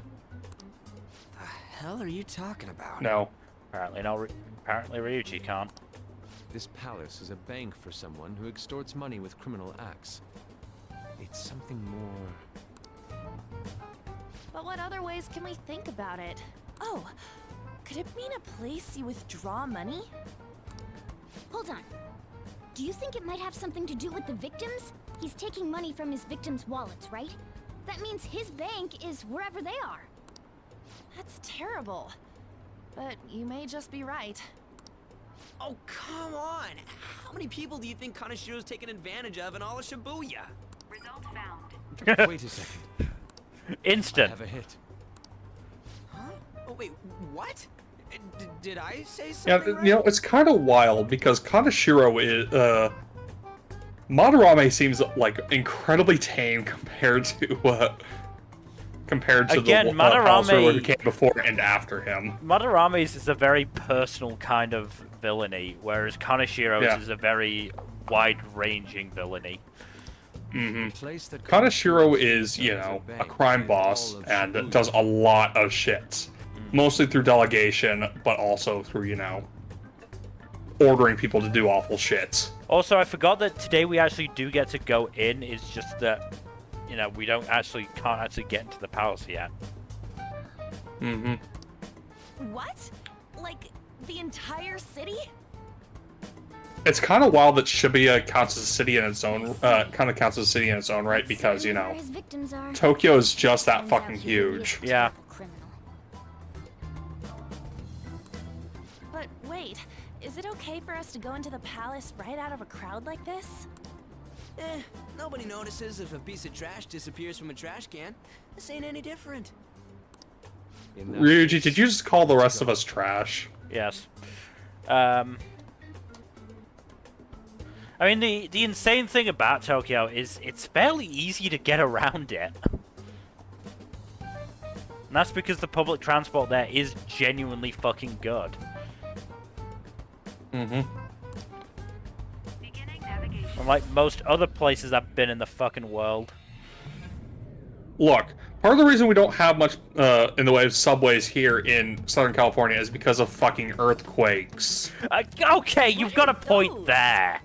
The hell are you talking about? No. Apparently no. Apparently Ryuji can't. This palace is a bank for someone who extorts money with criminal acts. It's something more... But what other ways can we think about it? Oh, could it mean a place you withdraw money? Hold on. Do you think it might have something to do with the victims? He's taking money from his victims' wallets, right? That means his bank is wherever they are. That's terrible. But you may just be right. Oh, come on! How many people do you think Kanashiro's taken advantage of in all of Shibuya? Result found. Wait a second. I Instant. have a hit. Huh? Oh, wait, what? Did I say Yeah, something right? you know, it's kind of wild because Kanashiro is, Madarame seems like incredibly tame compared to Again, the Madarame- house ruler who came before and after him. Madarame's is a very personal kind of villainy, whereas Kanashiro's Yeah. is a very wide-ranging villainy. Kanashiro is, you know, a crime boss and does a lot of shit. Mostly through delegation, but also through, you know, ordering people to do awful shit. Also, I forgot that today we actually do get to go in. It's just that, you know, we can't actually get into the palace yet. What? Like, the entire city? It's kind of wild that Shibuya counts as a city in its own, kind of counts as a city in its own right, because, you know, His victims are. Tokyo is just that fucking huge. Yeah. Criminal. But wait, is it okay for us to go into the palace right out of a crowd like this? Nobody notices if a piece of trash disappears from a trash can. This ain't any different. Ryuji, did you just call the rest of us trash? Yes. I mean, the insane thing about Tokyo is it's fairly easy to get around it. And that's because the public transport there is genuinely fucking good. Unlike most other places I've been in the fucking world. Look, part of the reason we don't have much in the way of subways here in Southern California is because of fucking earthquakes. Okay, you've got a point there.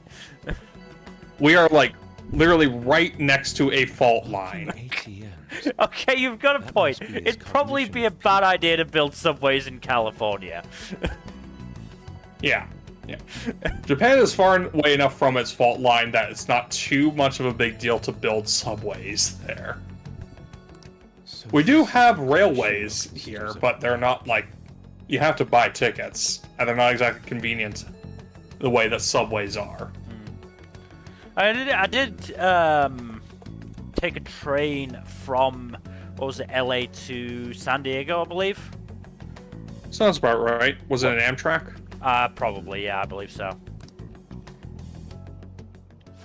We are, like, literally right next to a fault line. Okay, you've got a point. It'd probably be a bad idea to build subways in California. Yeah. Japan is far away enough from its fault line that it's not too much of a big deal to build subways there. We do have railways here, but they're not, like, you have to buy tickets, and they're not exactly convenient the way that subways are. I did take a train from, what was it, LA to San Diego, I believe? Sounds about right. Was it an Amtrak? Probably, yeah, I believe so.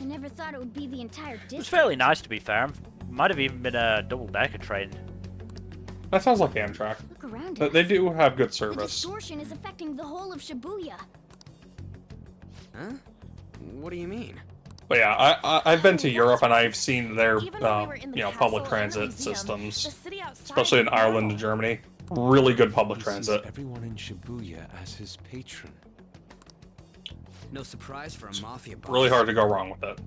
I never thought it would be the entire It was district. fairly nice, to be fair. Might have even been a double-decker train. That sounds like Amtrak. Look around They us. do have good The service. distortion is affecting the whole of Shibuya. Huh? What do you mean? But yeah, I've been to Europe and I've seen their, Even when we were in the you know, castle public and the transit museum, systems, the city outside especially in was Ireland normal. and Germany. Really good public He sees transit. everyone in Shibuya as his patron. No surprise for a mafia boss. Really hard to go wrong with it.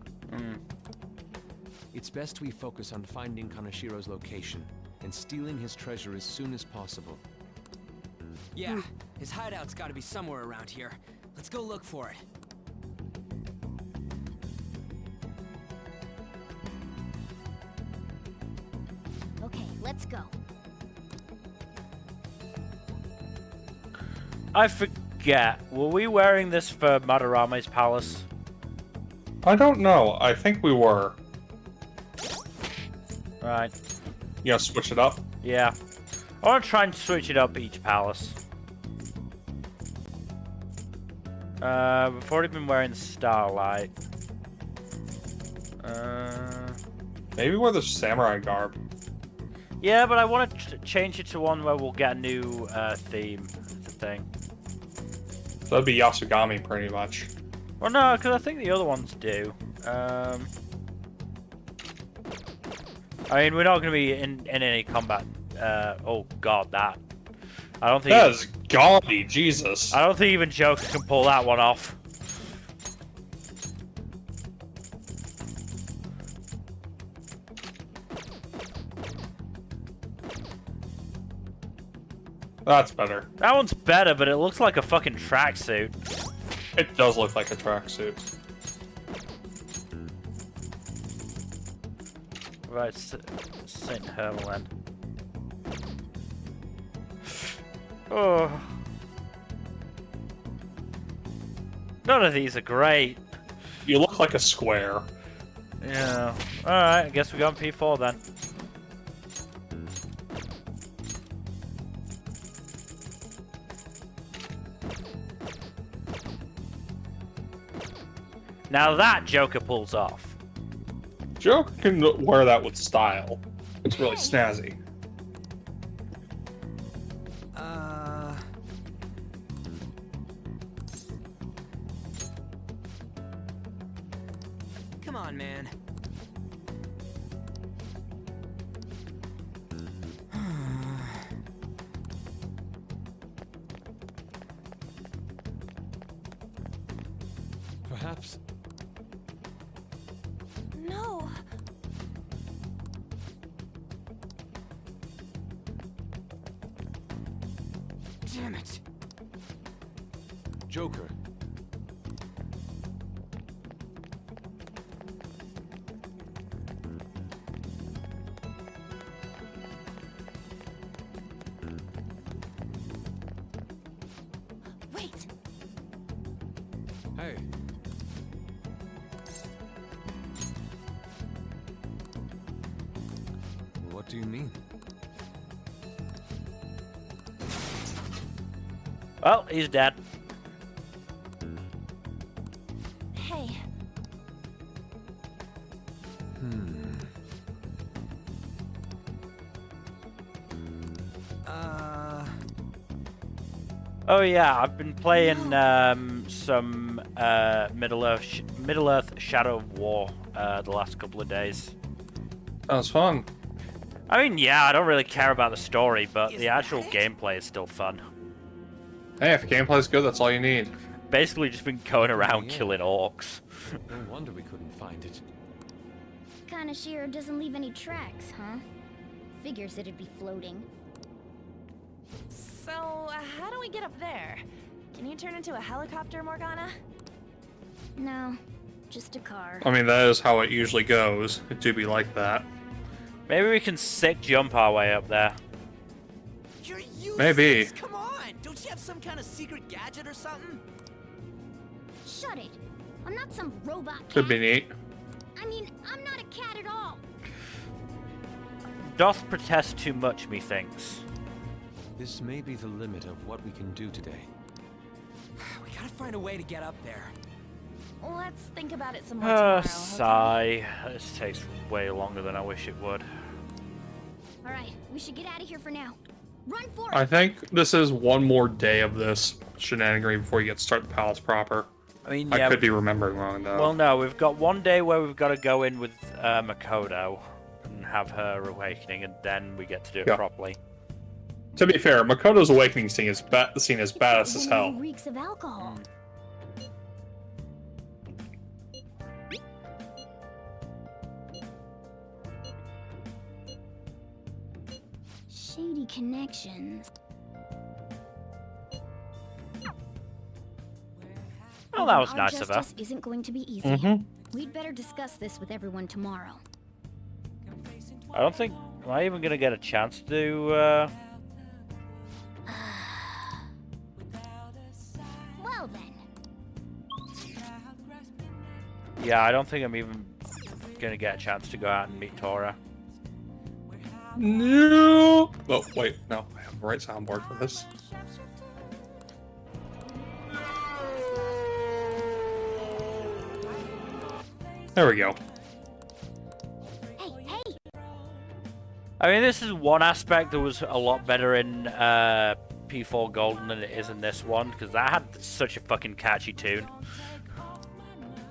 It's best we focus on finding Kanashiro's location and stealing his treasure as soon as possible. Yeah, his hideout's gotta be somewhere around here. Let's go look for it. Okay, let's go. I forget, were we wearing this for Madarame's palace? I don't know. I think we were. Right. You gotta switch it up? Yeah. I want to try and switch it up each palace. We've already been wearing Starlight. Maybe wear the samurai garb. Yeah, but I want to change it to one where we'll get a new theme thing. So that'd be Yasugami, pretty much. Well, no, because I think the other ones do. I mean, we're not going to be in any combat. Oh god, that. I don't think. That is gaudy, Jesus. I don't think even Joker can pull that one off. That's better. That one's better, but it looks like a fucking tracksuit. It does look like a tracksuit. Right, St. Hermelin. Oh. None of these are great. You look like a square. Yeah. Alright, I guess we got P4 then. Now that Joker pulls off. Joker can wear that with style. It's really snazzy. Come on, man. Perhaps. No. Damn it. Joker. Wait. Hey. What do you mean? Well, he's dead. Hey. Oh yeah, I've been playing some Middle Earth Shadow of War the last couple of days. That was fun. I mean, yeah, I don't really care about the story, but the actual gameplay is still fun. Hey, if gameplay's good, that's all you need. Basically just been going around killing orcs. No wonder we couldn't find it. Kanashiro doesn't leave any tracks, huh? Figures it'd be floating. So, how do we get up there? Can you turn into a helicopter, Morgana? No, just a car. I mean, that is how it usually goes. It do be like that. Maybe we can sick jump our way up there. You're useless. Maybe. Come on. Don't you have some kind of secret gadget or something? Shut it. I'm not some robot cat. Could be neat. I mean, I'm not a cat at all. Doth protest too much, methinks. This may be the limit of what we can do today. We gotta find a way to get up there. Let's think about it some more tomorrow. Okay? Sigh. This takes way longer than I wish it would. All right, we should get out of here for now. Run for it. I think this is one more day of this shenanigan before you get to start the palace proper. I mean, yeah, I could be remembering wrong, though. Well, no, we've got one day where we've got to go in with Makoto and have her awakening, and then we get to do it properly. To be fair, Makoto's awakening scene is seen as badass as hell. Reeks of alcohol. Shady connections. Well, that was Our nice of her. justice isn't going to be easy. We'd better discuss this with everyone tomorrow. I don't think... Am I even going to get a chance to do... Well then. Yeah, I don't think I'm even gonna get a chance to go out and meet Tora. No. Oh wait, no, I have the right soundboard for this. There we go. I mean, this is one aspect that was a lot better in P4 Golden than it is in this one, because that had such a fucking catchy tune.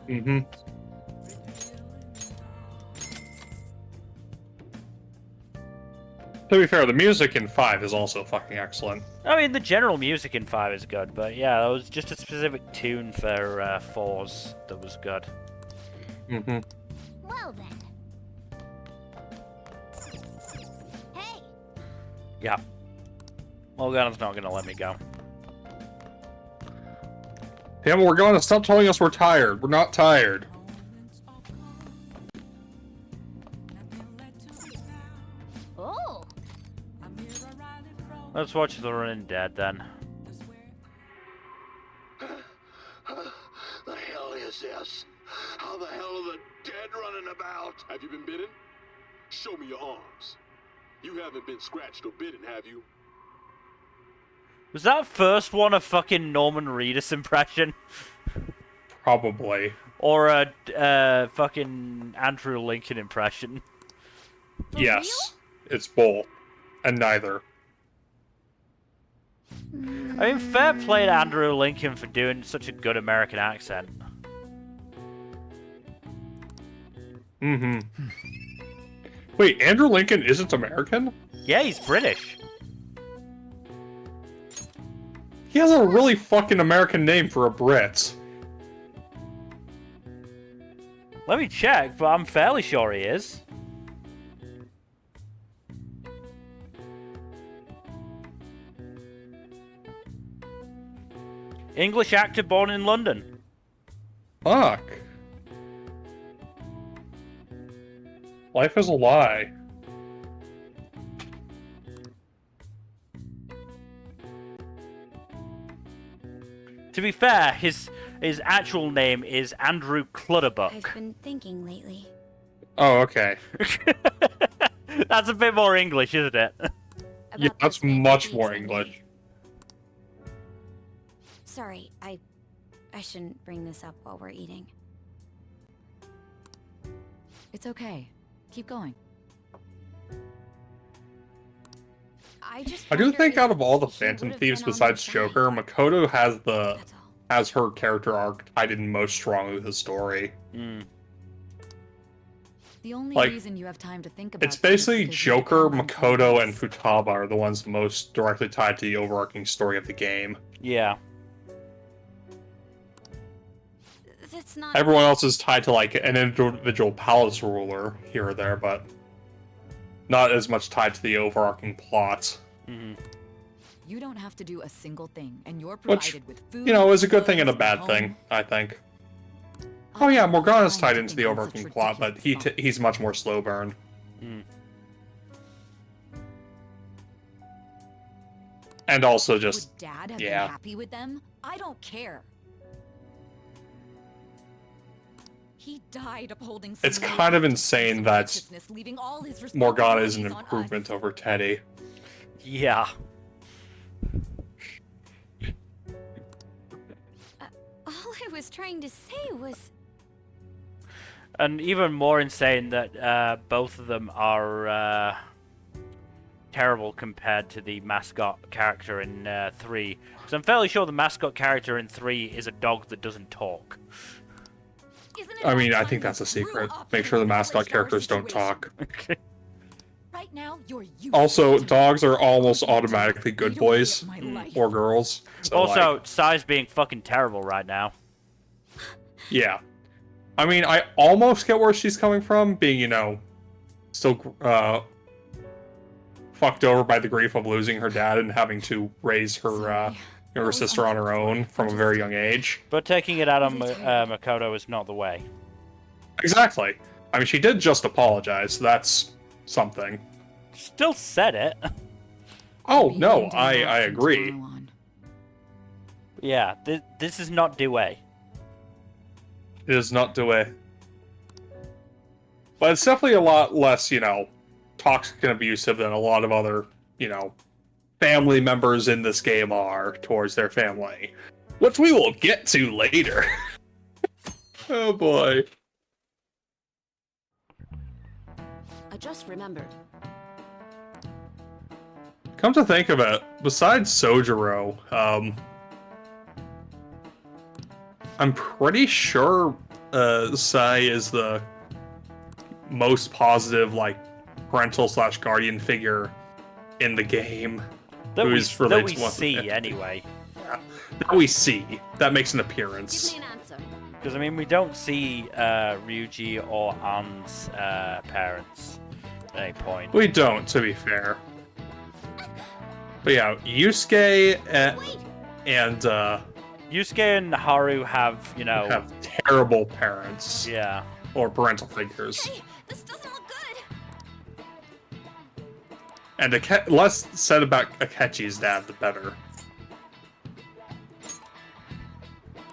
Mm-hmm. To be fair, the music in 5 is also fucking excellent. I mean, the general music in 5 is good, but yeah, that was just a specific tune for 4s that was good. Mm-hmm. Well then. Hey. Yeah. Morgana's not gonna let me go. Damn, we're going to stop telling us we're tired. We're not tired. Oh. Let's watch The Running Dead then. The hell is this? How the hell are the dead running about? Have you been bitten? Show me your arms. You haven't been scratched or bitten, have you? Was that first one a fucking Norman Reedus impression? Probably. Or a fucking Andrew Lincoln impression? Yes. It's both. And neither. I mean, fair play to Andrew Lincoln for doing such a good American accent. Mm-hmm. Wait, Andrew Lincoln isn't American? Yeah, he's British. He has a really fucking American name for a Brit. Let me check, but I'm fairly sure he is. English actor born in London. Fuck. Life is a lie. To be fair, his actual name is Andrew Clutterbuck. I've been thinking lately. Oh, okay. That's a bit more English, isn't it? Yeah, that's much more English. Sorry, I shouldn't bring this up while we're eating. It's okay. Keep going. I do think out of all the Phantom Thieves besides Joker, Makoto has her character arc tied in most strongly with the story. Mm. The only Like, reason you have time to think about It's basically Joker, Makoto, and Futaba are the ones most directly tied to the overarching story of the game. Yeah. That's not... Everyone else is tied to like an individual palace ruler here or there, but not as much tied to the overarching plot. Mm-hmm. You don't have to do a single thing, and you're Which, provided with food. you know, is a good thing and a clothes, bad home. thing, I think. Oh yeah, Morgana's tied into the overarching plot, but he's much more slow burn. Mm. And also just, Would Dad have yeah. been happy with them? I don't care. He died upholding some It's kind of insane that righteousness, leaving all his Morgana is an responsibilities on us. improvement over Teddy. Yeah. All I was trying to say was... And even more insane that both of them are terrible compared to the mascot character in 3. Because I'm fairly sure the mascot character in 3 is a dog that doesn't talk. I mean, I think that's a secret. Make sure the mascot characters don't talk. Right now, you're Also, dogs are almost automatically good boys or girls. So, Also, like, Sai's being fucking terrible right now. yeah. I mean, I almost get where she's coming from, being, you know, still fucked over by the grief of losing her dad and having to raise her her sister on her own from a very young age. But taking it out on Makoto is not the way. Exactly. I mean, she did just apologize, so that's something. Still said it. Oh, no, I agree. Yeah, this is not Due. It is not the way. But it's definitely a lot less, toxic and abusive than a lot of other, family members in this game are towards their family. Which we will get to later. Oh boy. I just remembered. Come to think of it, besides Sojiro, I'm pretty sure Sai is the most positive, parental/guardian figure in the game. That we to see, anyway. Yeah, that we see. That makes an appearance. Give me an answer. Because, I mean, we don't see Ryuji or An's parents at any point. We don't, to be fair. But yeah, Yusuke and Yusuke and Haru have, have terrible parents. Yeah. Or parental figures. Hey, this doesn't look good. And less said about Akechi's dad, the better.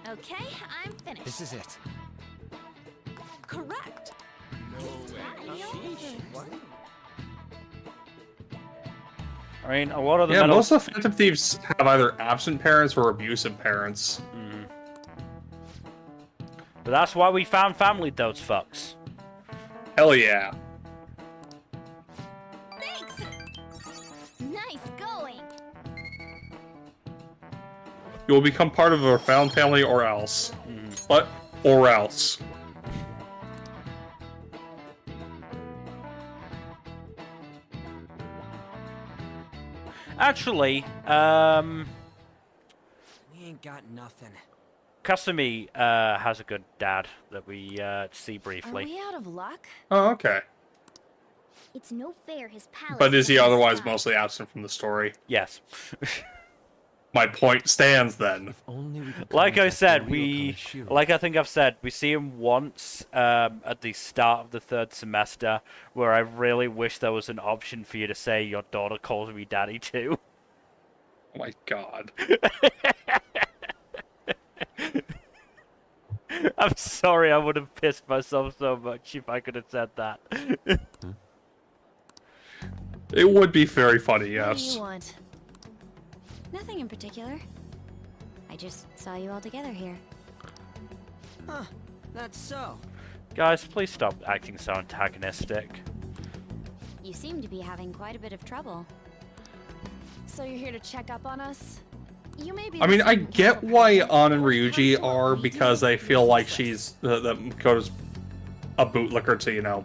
Okay, I'm finished. This is it. Correct. I mean, a lot of the most of the Phantom Thieves have either absent parents or abusive parents. Mm. But that's why we found family, those fucks. Hell yeah. Thanks. Nice going. You will become part of our found family or else. But, or else. Actually, We ain't got nothing. Kasumi has a good dad that we see Are briefly. we out of luck? Oh, okay. It's no fair his palace. But is he doesn't otherwise stop. mostly absent from the story? Yes. My point stands then. Like I said, like I think I've said, we see him once at the start of the third semester, where I really wish there was an option for you to say your daughter calls me daddy too. Oh my god. I'm sorry, I would have pissed myself so much if I could have said that. It would be very funny, What do yes. you want? Nothing in particular. I just saw you all together here. Huh, that's so. Guys, please stop acting so antagonistic. You seem to be having quite a bit of trouble. So you're here to check up on us? You may be. I mean, I get why An and Ryuji are, because they feel like she's the Makoto's a bootlicker to,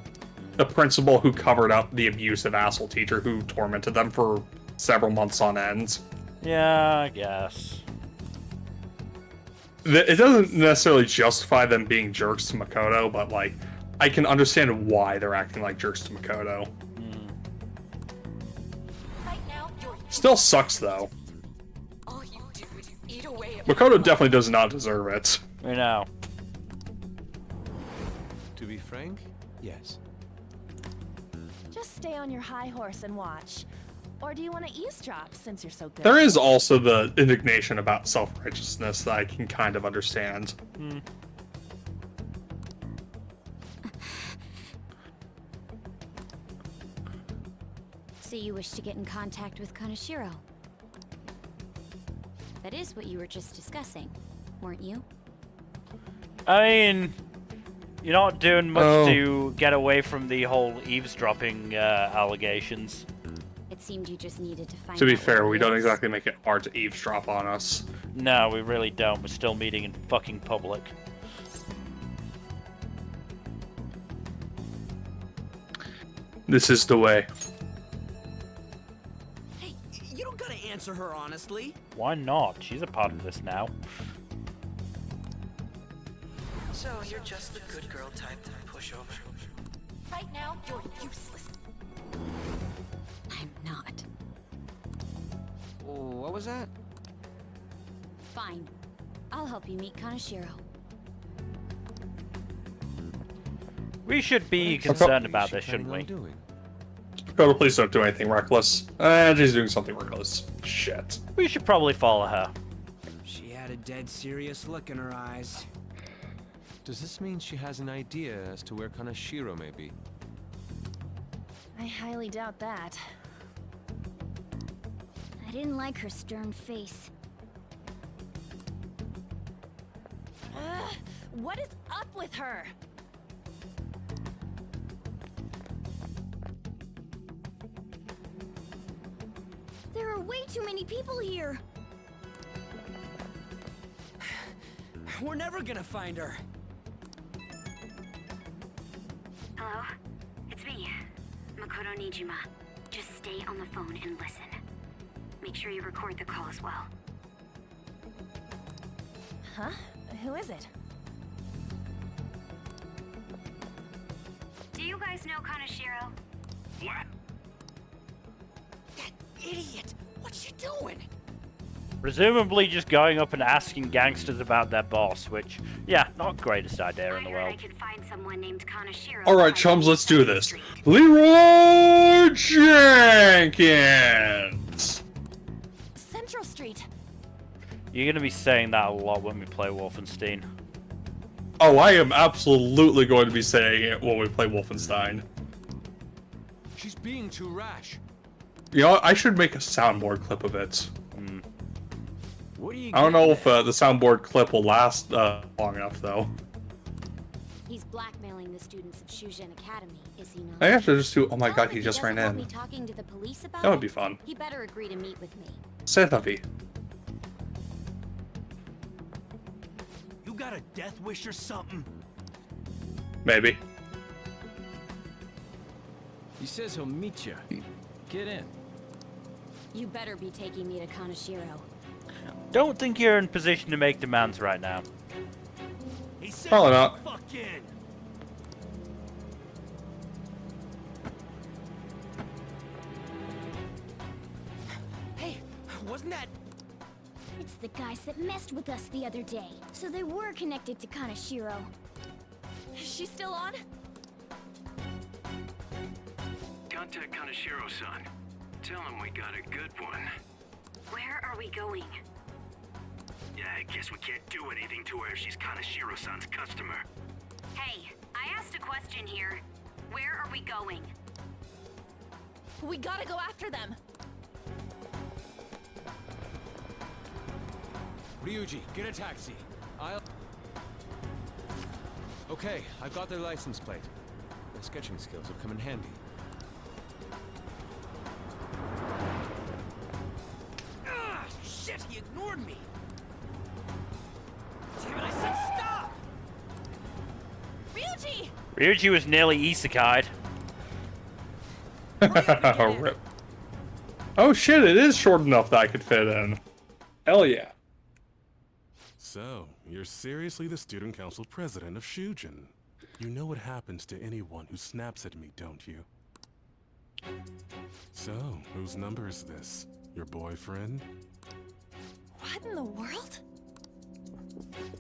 the principal who covered up the abusive asshole teacher who tormented them for several months on end. Yeah, I guess. It doesn't necessarily justify them being jerks to Makoto, but, I can understand why they're acting like jerks to Makoto. Still sucks, though. All you do is eat away at Makoto definitely does not deserve it. I know. To be frank, yes. Just stay on your high horse and watch. Or do you want to eavesdrop since you're so good? There is also the indignation about self-righteousness that I can kind of understand. So you wish to get in contact with Kaneshiro? That is what you were just discussing, weren't you? I mean, you're not doing much to get away from the whole eavesdropping allegations. It seemed you just needed to find To be out fair, what we it don't is. exactly make it hard to eavesdrop on us. No, we really don't. We're still meeting in fucking public. This is the way. Hey, you don't gotta answer her honestly. Why not? She's a part of this now. So you're just the good girl type to push over. Right now, you're useless. I'm not. Oh, what was that? Fine. I'll help you meet Kaneshiro. We should be concerned about this, shouldn't we? Makoto, please don't do anything reckless. She's doing something reckless. Shit. We should probably follow her. She had a dead serious look in her eyes. Does this mean she has an idea as to where Kanashiro may be? I highly doubt that. I didn't like her stern face. Ugh, what is up with her? There are way too many people here. We're never gonna find her. Hello? It's me, Makoto Nijima. Just stay on the phone and listen. Make sure you record the call as well. Huh? Who is it? Do you guys know Kanashiro? What? That idiot! What's she doing? Presumably just going up and asking gangsters about their boss, which, yeah, not greatest idea in the world. I could find someone named Kanashiro. Alright, chums, let's do this. Leroy Jenkins! Central Street. You're going to be saying that a lot when we play Wolfenstein. Oh, I am absolutely going to be saying it when we play Wolfenstein. She's being too rash. You know, I should make a soundboard clip of it. What are you I don't know if the soundboard clip will last long enough, though. He's blackmailing the students of Shujin Academy, is he not? I have to just do. Oh my Tell god, him he if just ran doesn't want in. me talking to the police about That would it, be fun. He better agree to meet with me. C'est la vie. You got a death wish or something? Maybe. He says he'll meet you. Get in. You better be taking me to Kanashiro. Don't think you're in position to make demands right now. He said Probably not. fuck in. Hey, wasn't that... It's the guys that messed with us the other day. So they were connected to Kanashiro. Is she still on? Contact Kanashiro-san. Tell him we got a good one. Where are we going? Yeah, I guess we can't do anything to her if she's Kanashiro-san's customer. Hey, I asked a question here. Where are we going? We gotta go after them. Ryuji, get a taxi. Okay, I've got their license plate. My sketching skills have come in handy. Ah, shit, he ignored me. Damn it, I said stop! Ryuji! Ryuji was nearly isekai'd. Rip. Oh shit, it is short enough that I could fit in. Hell yeah. So, you're seriously the student council president of Shujin. You know what happens to anyone who snaps at me, don't you? So, whose number is this? Your boyfriend? What in the world?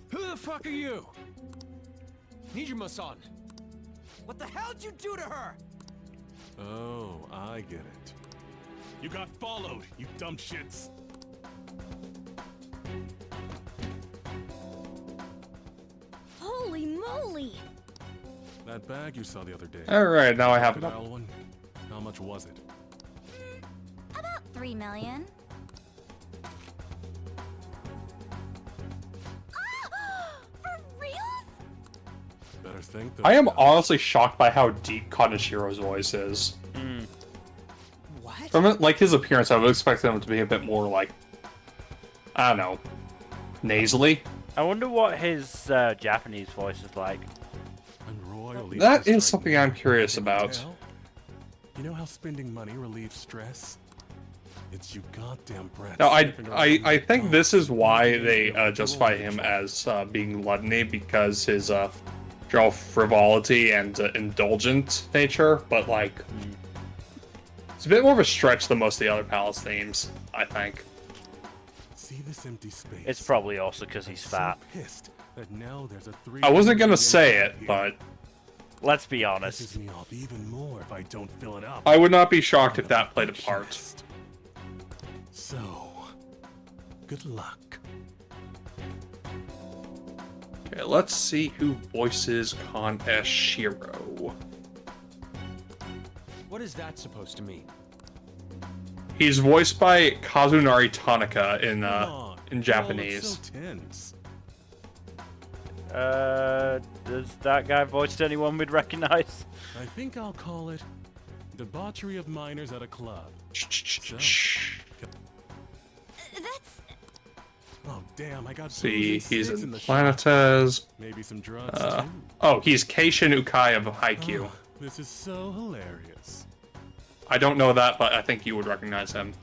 Who the fuck are you? Nijima-san. What the hell'd you do to her? Oh, I get it. You got followed, you dumb shits. Holy moly! That bag you saw the other day. Alright, now I have enough. Crocodile one? How much was it? About 3 million. For reals? Better think I am honestly shocked by how deep Kanashiro's voice is. What? From it, like his appearance, I would expect him to be a bit more like, I don't know, nasally. I wonder what his Japanese voice is like. That is something I'm curious about. You know how spending money relieves stress? It's you goddamn breath. Now, I think this is why they justify him as being gluttony, because his general frivolity and indulgent nature, but like, it's a bit more of a stretch than most of the other Palace themes, I think. See this empty space? It's probably also because he's fat. Pissed that now there's a I wasn't gonna say it, but let's be honest. Pisses me off even more if I don't fill it up. I would not be shocked if that played a part. So, good luck. Okay, let's see who voices Kaneshiro. What is that supposed to mean? He's voiced by Kazunari Tanaka in Japanese. So tense. Does that guy voice anyone we'd recognize? I think I'll call it debauchery of minors at a club. That's... Oh damn! I got. See, he's in Planetes. Maybe some drugs too. Oh, he's Keishin Ukai of Haikyuu. This is so hilarious. I don't know that, but I think you would recognize him.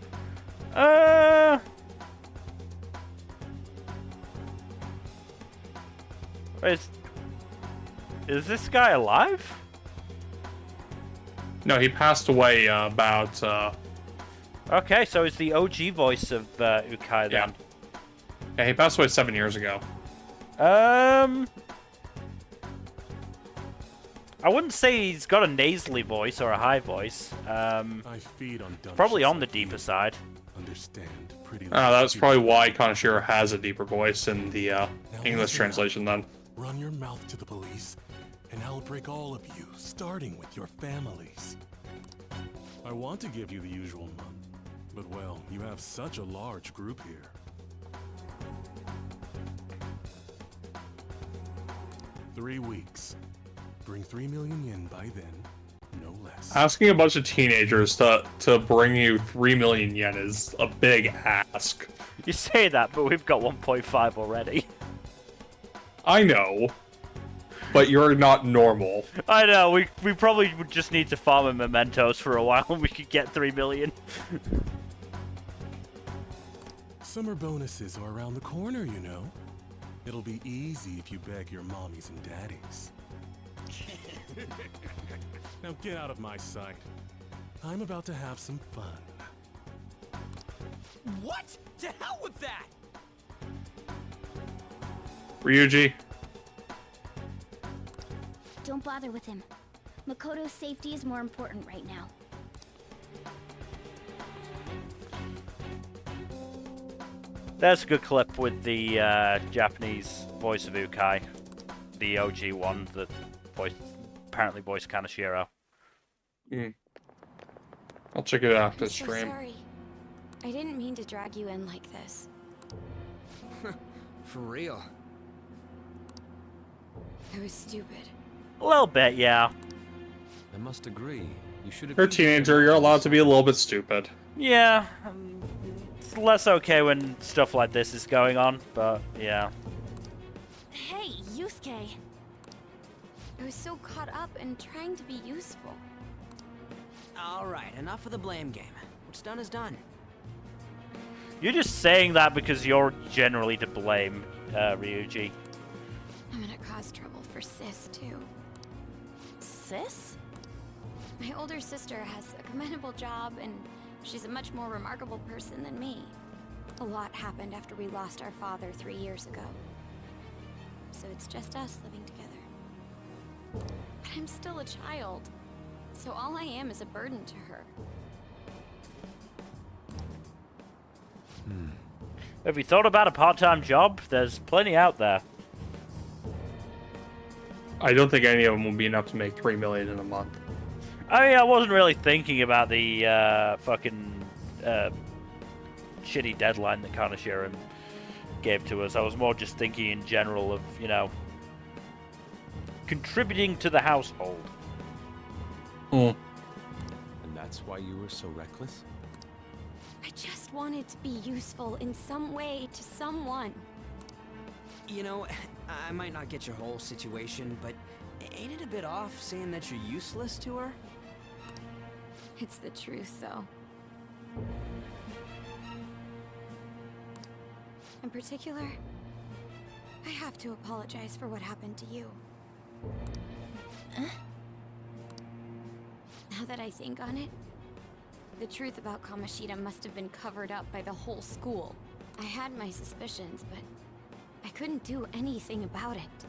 Is this guy alive? No, he passed away about. Okay, so he's the OG voice of Ukai then. Yeah, he passed away 7 years ago. I wouldn't say he's got a nasally voice or a high voice. I feed on probably on the deeper side. Understand pretty. That's probably why Kaneshiro has a deeper voice in the English translation then. Run your mouth to the police, and I'll break all of you, starting with your families. I want to give you the usual month, but well, you have such a large group here. Three weeks. Bring 3 million yen by then, no less. Asking a bunch of teenagers to bring you 3 million yen is a big ask. You say that, but we've got 1.5 already. I know, but you're not normal. I know, we probably would just need to farm in mementos for a while and we could get 3 million. Summer bonuses are around the corner, you know. It'll be easy if you beg your mommies and daddies. Now get out of my sight. I'm about to have some fun. What? To hell with that! Ryuji. Don't bother with him. Makoto's safety is more important right now. There's a good clip with the Japanese voice of Ukai. The OG one that apparently voiced Kaneshiro. I'll check it out after the I'm so stream. sorry. I didn't mean to drag you in like this. For real. I was stupid. A little bit, yeah. I must agree. You should have. You're a teenager. You're allowed to be a little bit stupid. Yeah. It's less okay when stuff like this is going on, but yeah. Hey, Yusuke. I was so caught up in trying to be useful. Alright, enough of the blame game. What's done is done. You're just saying that because you're generally to blame, Ryuji. I'm gonna cause trouble for Sis, too. Sis? My older sister has a commendable job, and she's a much more remarkable person than me. A lot happened after we lost our father 3 years ago. So it's just us living together. But I'm still a child, so all I am is a burden to her. Have you thought about a part-time job? There's plenty out there. I don't think any of them will be enough to make 3 million in a month. I mean, I wasn't really thinking about the fucking shitty deadline that Kaneshiro gave to us. I was more just thinking in general of, you know, contributing to the household. And that's why you were so reckless? I just wanted to be useful in some way to someone. You know, I might not get your whole situation, but ain't it a bit off saying that you're useless to her? It's the truth, though. In particular, I have to apologize for what happened to you. Now that I think on it, the truth about Kamoshida must have been covered up by the whole school. I had my suspicions, but I couldn't do anything about it.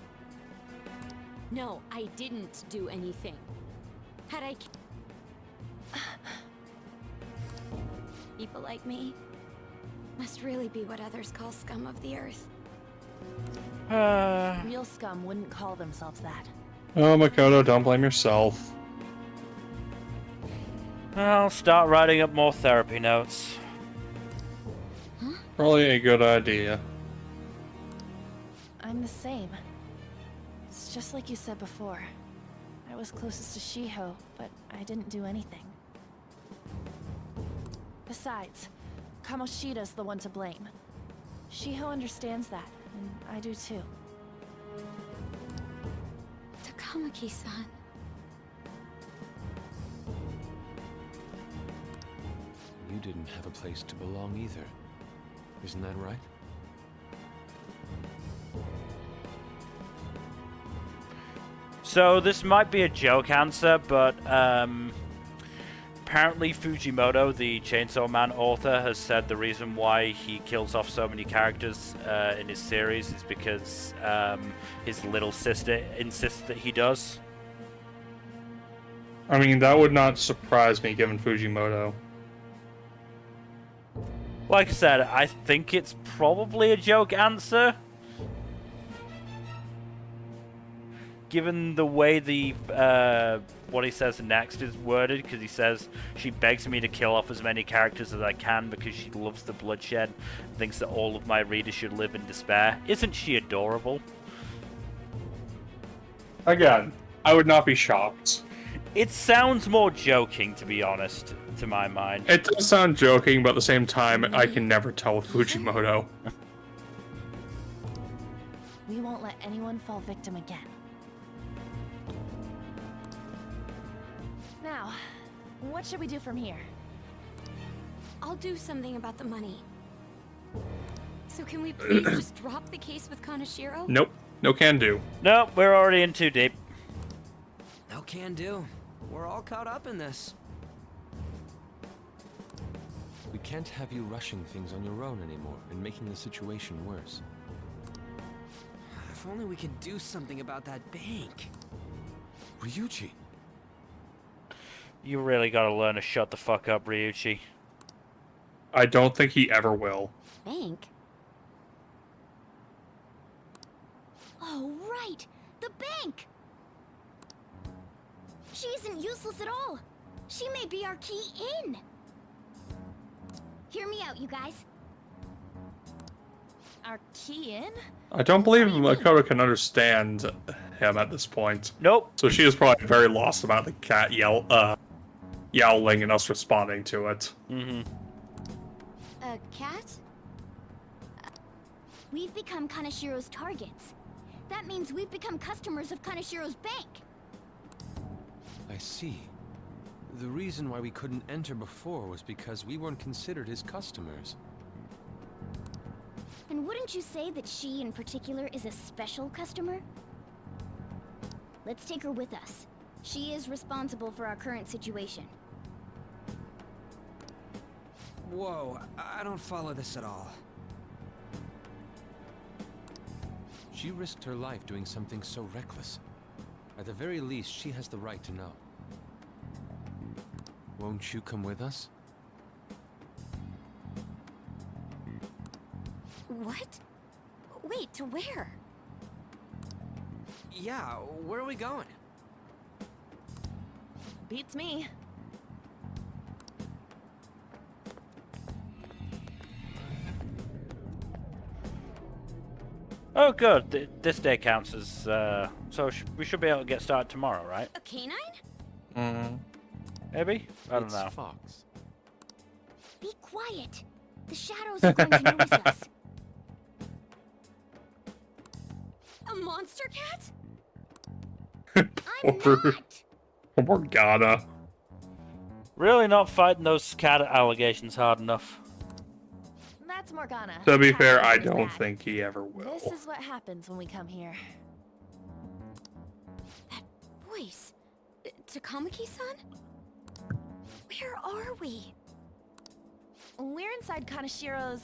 No, I didn't do anything. Had I... People like me must really be what others call scum of the earth. Real scum wouldn't call themselves that. Oh, Makoto, don't blame yourself. I'll start writing up more therapy notes. Probably a good idea. I'm the same. It's just like you said before. I was closest to Shiho, but I didn't do anything. Besides, Kamoshida's the one to blame. Shiho understands that, and I do too. Takamaki-san. You didn't have a place to belong either. Isn't that right? So this might be a joke answer, but apparently Fujimoto, the Chainsaw Man author, has said the reason why he kills off so many characters in his series is because his little sister insists that he does. I mean, that would not surprise me given Fujimoto. Like I said, I think it's probably a joke answer. Given the way the what he says next is worded, because he says, she begs me to kill off as many characters as I can because she loves the bloodshed and thinks that all of my readers should live in despair. Isn't she adorable? Again, I would not be shocked. It sounds more joking, to be honest, to my mind. It does sound joking, but at the same time, I can never tell with Fujimoto. We won't let anyone fall victim again. Now, what should we do from here? I'll do something about the money. So can we please just drop the case with Kaneshiro? Nope. No can do. Nope, we're already in too deep. No can do. We're all caught up in this. We can't have you rushing things on your own anymore and making the situation worse. If only we could do something about that bank. Ryuji! You really gotta learn to shut the fuck up, Ryuji. I don't think he ever will. Bank? Oh, right! The bank! She isn't useless at all. She may be our key in. Hear me out, you guys. Our key in? I don't believe Makoto can understand him at this point. Nope. So she is probably very lost about the cat yowling and us responding to it. Mm-hmm. A cat? We've become Kaneshiro's targets. That means we've become customers of Kaneshiro's bank. I see. The reason why we couldn't enter before was because we weren't considered his customers. And wouldn't you say that she in particular is a special customer? Let's take her with us. She is responsible for our current situation. Whoa, I don't follow this at all. She risked her life doing something so reckless. At the very least, she has the right to know. Won't you come with us? What? Wait, to where? Yeah, where are we going? Beats me. Oh, good. This day counts as, so we should be able to get started tomorrow, right? A canine? Mm-hmm. Maybe? I don't know. Fox. Be quiet. The shadows are going to notice us. A monster cat? I'm not. Morgana. Really not fighting those cat allegations hard enough. That's Morgana. To be fair, I Cat don't bad. think he ever will. This is what happens when we come here. That voice. Takamaki-san? Where are we? We're inside Kaneshiro's...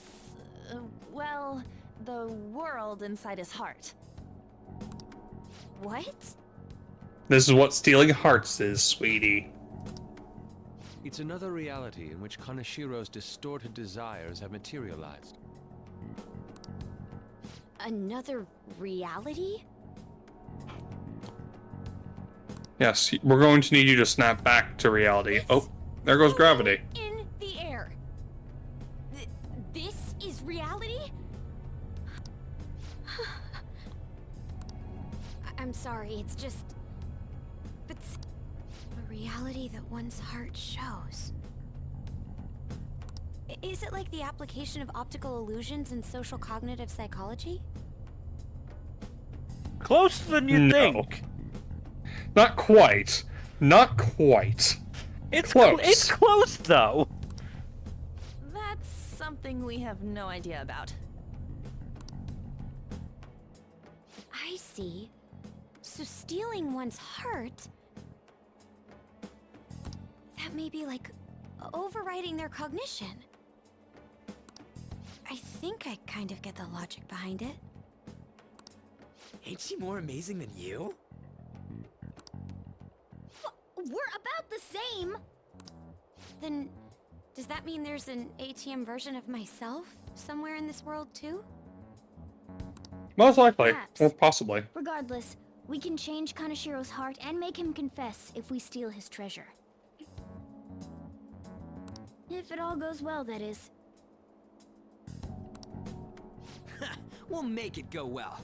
well, the world inside his heart. What? This is what stealing hearts is, sweetie. It's another reality in which Kaneshiro's distorted desires have materialized. Another reality? Yes, we're going to need you to snap back to reality. Oh, there goes gravity. In the air. This is reality? I'm sorry, it's just... It's a reality that one's heart shows. Is it like the application of optical illusions in social cognitive psychology? Closer than you think. Not quite. Not quite. It's close. It's close though. That's something we have no idea about. I see. So stealing one's heart... That may be like overriding their cognition. I think I kind of get the logic behind it. Ain't she more amazing than you? We're about the same! Then, does that mean there's an ATM version of myself somewhere in this world too? Most likely. Perhaps. Or possibly. Regardless, we can change Kanashiro's heart and make him confess if we steal his treasure. If it all goes well, that is. We'll make it go well.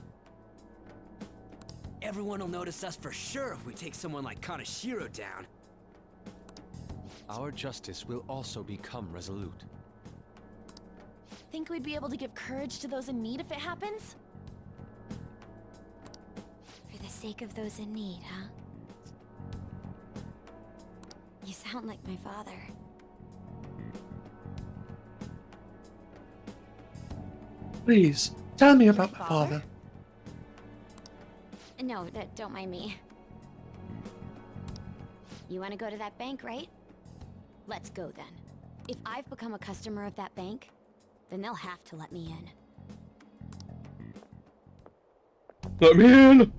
Everyone will notice us for sure if we take someone like Kanashiro down. Our justice will also become resolute. Think we'd be able to give courage to those in need if it happens? For the sake of those in need, huh? You sound like my father. Please, tell me about my father. No, don't mind me. You want to go to that bank, right? Let's go then. If I've become a customer of that bank, then they'll have to let me in. Let me in!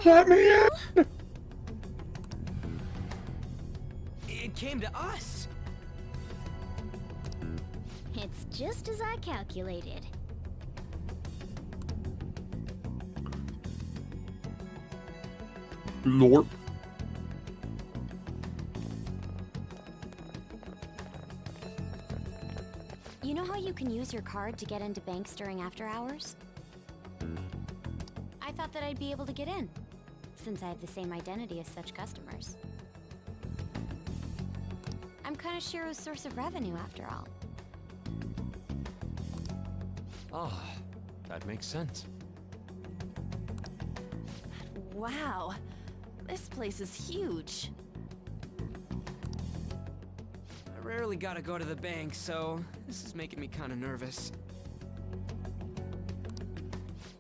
Let me in! It came to us! It's just as I calculated. Lord. You know how you can use your card to get into banks during after hours? I thought that I'd be able to get in, since I have the same identity as such customers. I'm Kanashiro's source of revenue, after all. Ah, that makes sense. Wow. This place is huge. I rarely gotta go to the bank, so this is making me kinda nervous.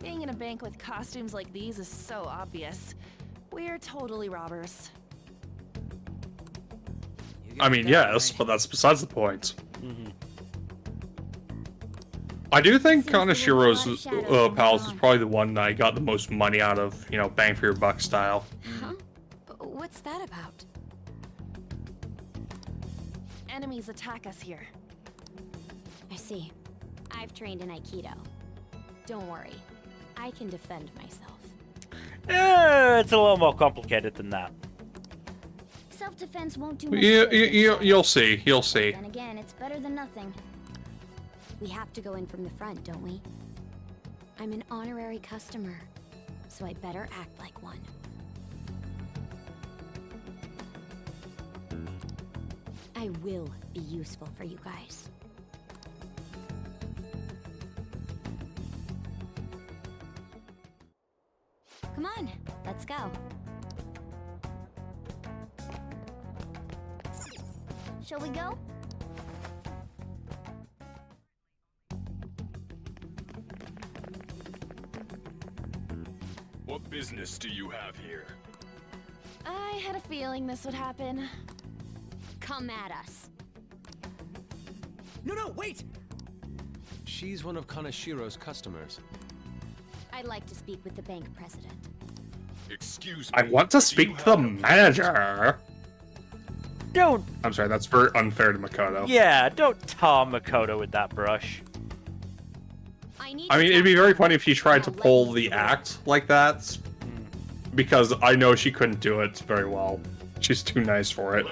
Being in a bank with costumes like these is so obvious. We're totally robbers. I mean, yes, but that's besides the point. I do think Kanashiro's palace is probably the one that I got the most money out of, you know, bang for your buck style. Huh? What's that about? Enemies attack us here. I see. I've trained in Aikido. Don't worry. I can defend myself. It's a little more complicated than that. Self-defense won't do much You'll see. You'll see. Then again, it's better than nothing. We have to go in from the front, don't we? I'm an honorary customer, so I better act like one. I will be useful for you guys. Come on, let's go. Shall we go? What business do you have here? I had a feeling this would happen. Come at us. No, wait! She's one of Kanashiro's customers. I'd like to speak with the bank president. Excuse me. I want to speak to the manager. Don't. I'm sorry, that's very unfair to Makoto. Yeah, don't tar Makoto with that brush. I I mean, it'd be very funny if she tried to pull the act like that, because I know she couldn't do it very well. She's too nice for it.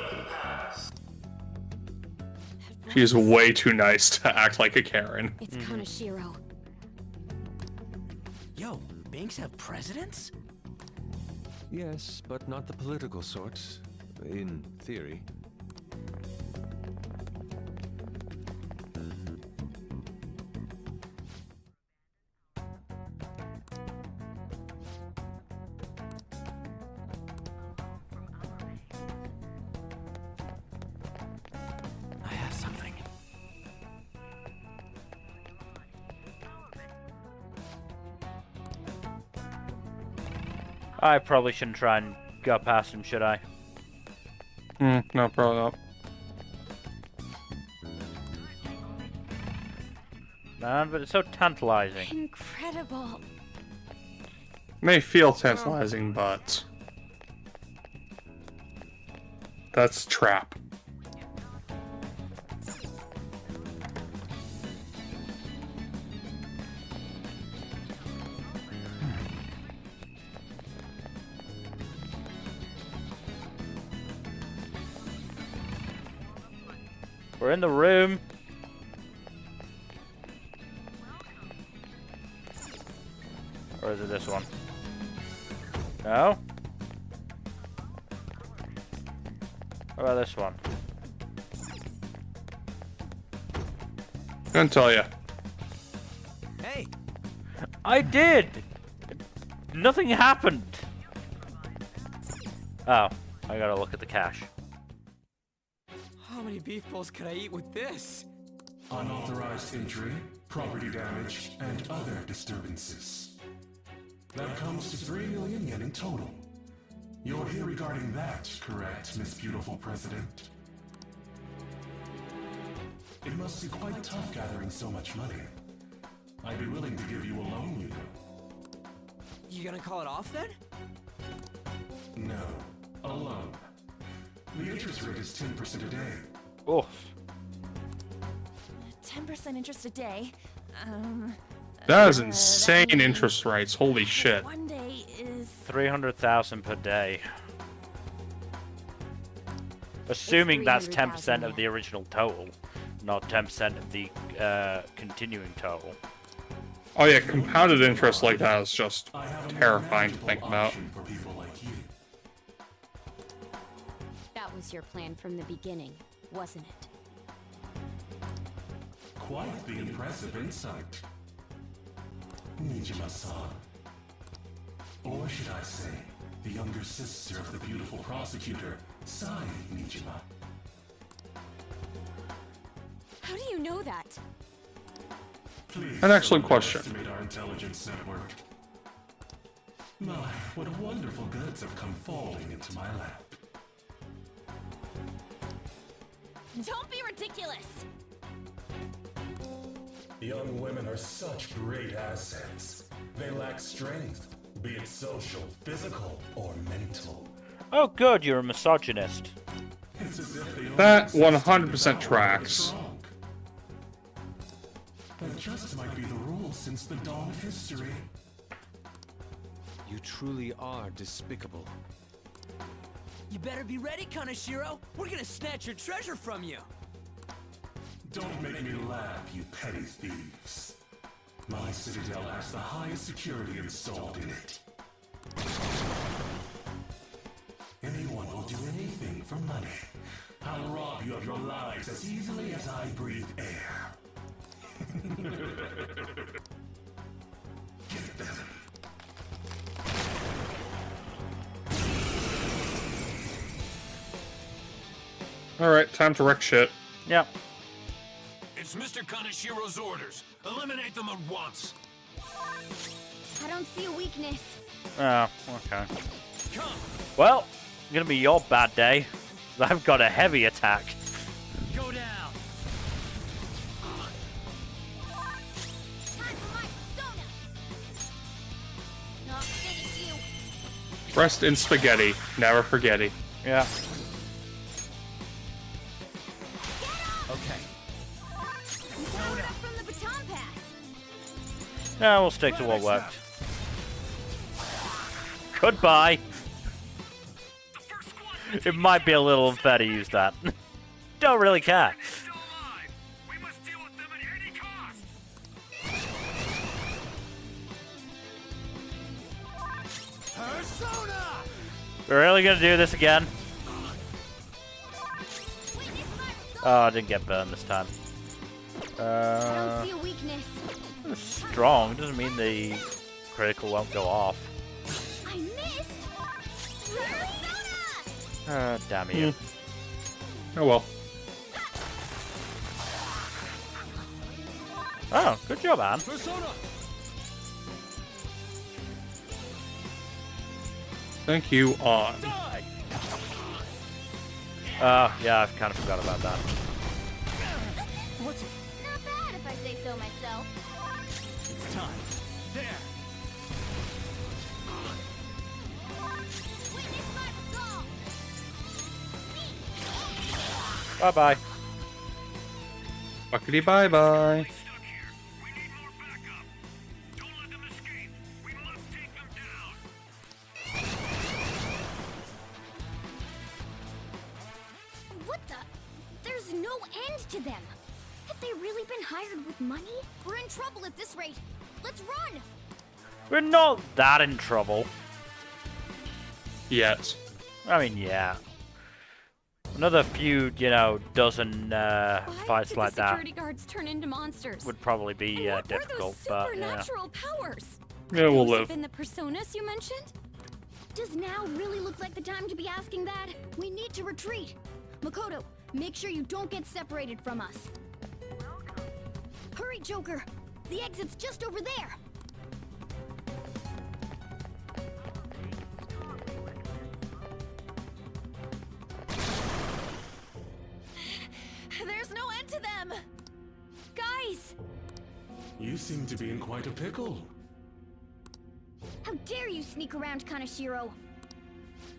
She's way too nice to act like a Karen. It's Kaneshiro. Yo, banks have presidents? Yes, but not the political sort. In theory. I have something. I probably shouldn't try and go past him, should I? No, probably not. Man, but it's so tantalizing. Incredible. May feel tantalizing, but that's trap. We're in the room. Or is it this one? No? What about this one? Couldn't tell you. Hey! I did! Nothing happened! Oh, I gotta look at the cash. How many beef bowls could I eat with this? Unauthorized entry, property damage, and other disturbances. That comes to 3 million yen in total. You're here regarding that, correct, Miss Beautiful President? It must be quite tough gathering so much money. I'd be willing to give you a loan, you know. You gonna call it off then? No, a loan. The interest rate is 10% a day. Oh. 10% interest a day. That is insane interest rates. Holy shit. One day is 300,000 per day. Assuming that's 10% of the original total, not 10% of the continuing total. Oh yeah, compounded interest like that is just terrifying to think about. That was your plan from the beginning, wasn't it? Quite the impressive insight. Nijima-san. Or should I say, the younger sister of the beautiful prosecutor, Sai Nijima. How do you know that? Please An excellent question. underestimate our intelligence network. My, what wonderful goods have come falling into my lap. Don't be ridiculous! Young women are such great assets. They lack strength, be it social, physical, or mental. Oh good, you're a misogynist. It's as if they That 100% tracks. That just might be the rule since the dawn of history. You truly are despicable. You better be ready, Kaneshiro! We're gonna snatch your treasure from you! Don't make me laugh, you petty thieves. My citadel has the highest security installed in it. Anyone will do anything for money. I'll rob you of your lives as easily as I breathe air. Get them. Alright, time to wreck shit. Yep. It's Mr. Kaneshiro's orders. Eliminate them at once. I don't see a weakness. Oh, okay. Well, it's gonna be your bad day. I've got a heavy attack. Go down. Rest in spaghetti, never forgetty. Yeah. From the baton pass. Yeah, we'll stick to what worked. Goodbye. It might be a little unfair to use that. Don't really care. We're really gonna do this again? Oh, I didn't get burned this time. I don't see a weakness. Strong doesn't mean the critical won't go off. I missed. Damn you. Oh well. Oh, good job, Anne. Thank you, on. Yeah, I kind of forgot about that. Not bad if I say so myself. It's time. There. Bye-bye. Buckety bye-bye. What the? There's no end to them. Have they really been hired with money? We're in trouble at this rate. Let's run! We're not that in trouble. Yet. I mean, yeah. Another few, you know, dozen fights like that security guards turn into monsters. would probably be difficult, but yeah. Supernatural powers. Yeah, we'll Those have live. been the personas you mentioned? Does now really look like the time to be asking that? We need to retreat. Makoto, make sure you don't get separated from us. Hurry, Joker. The exit's just over there. There's no end to them! Guys! You seem to be in quite a pickle. How dare you sneak around Kaneshiro?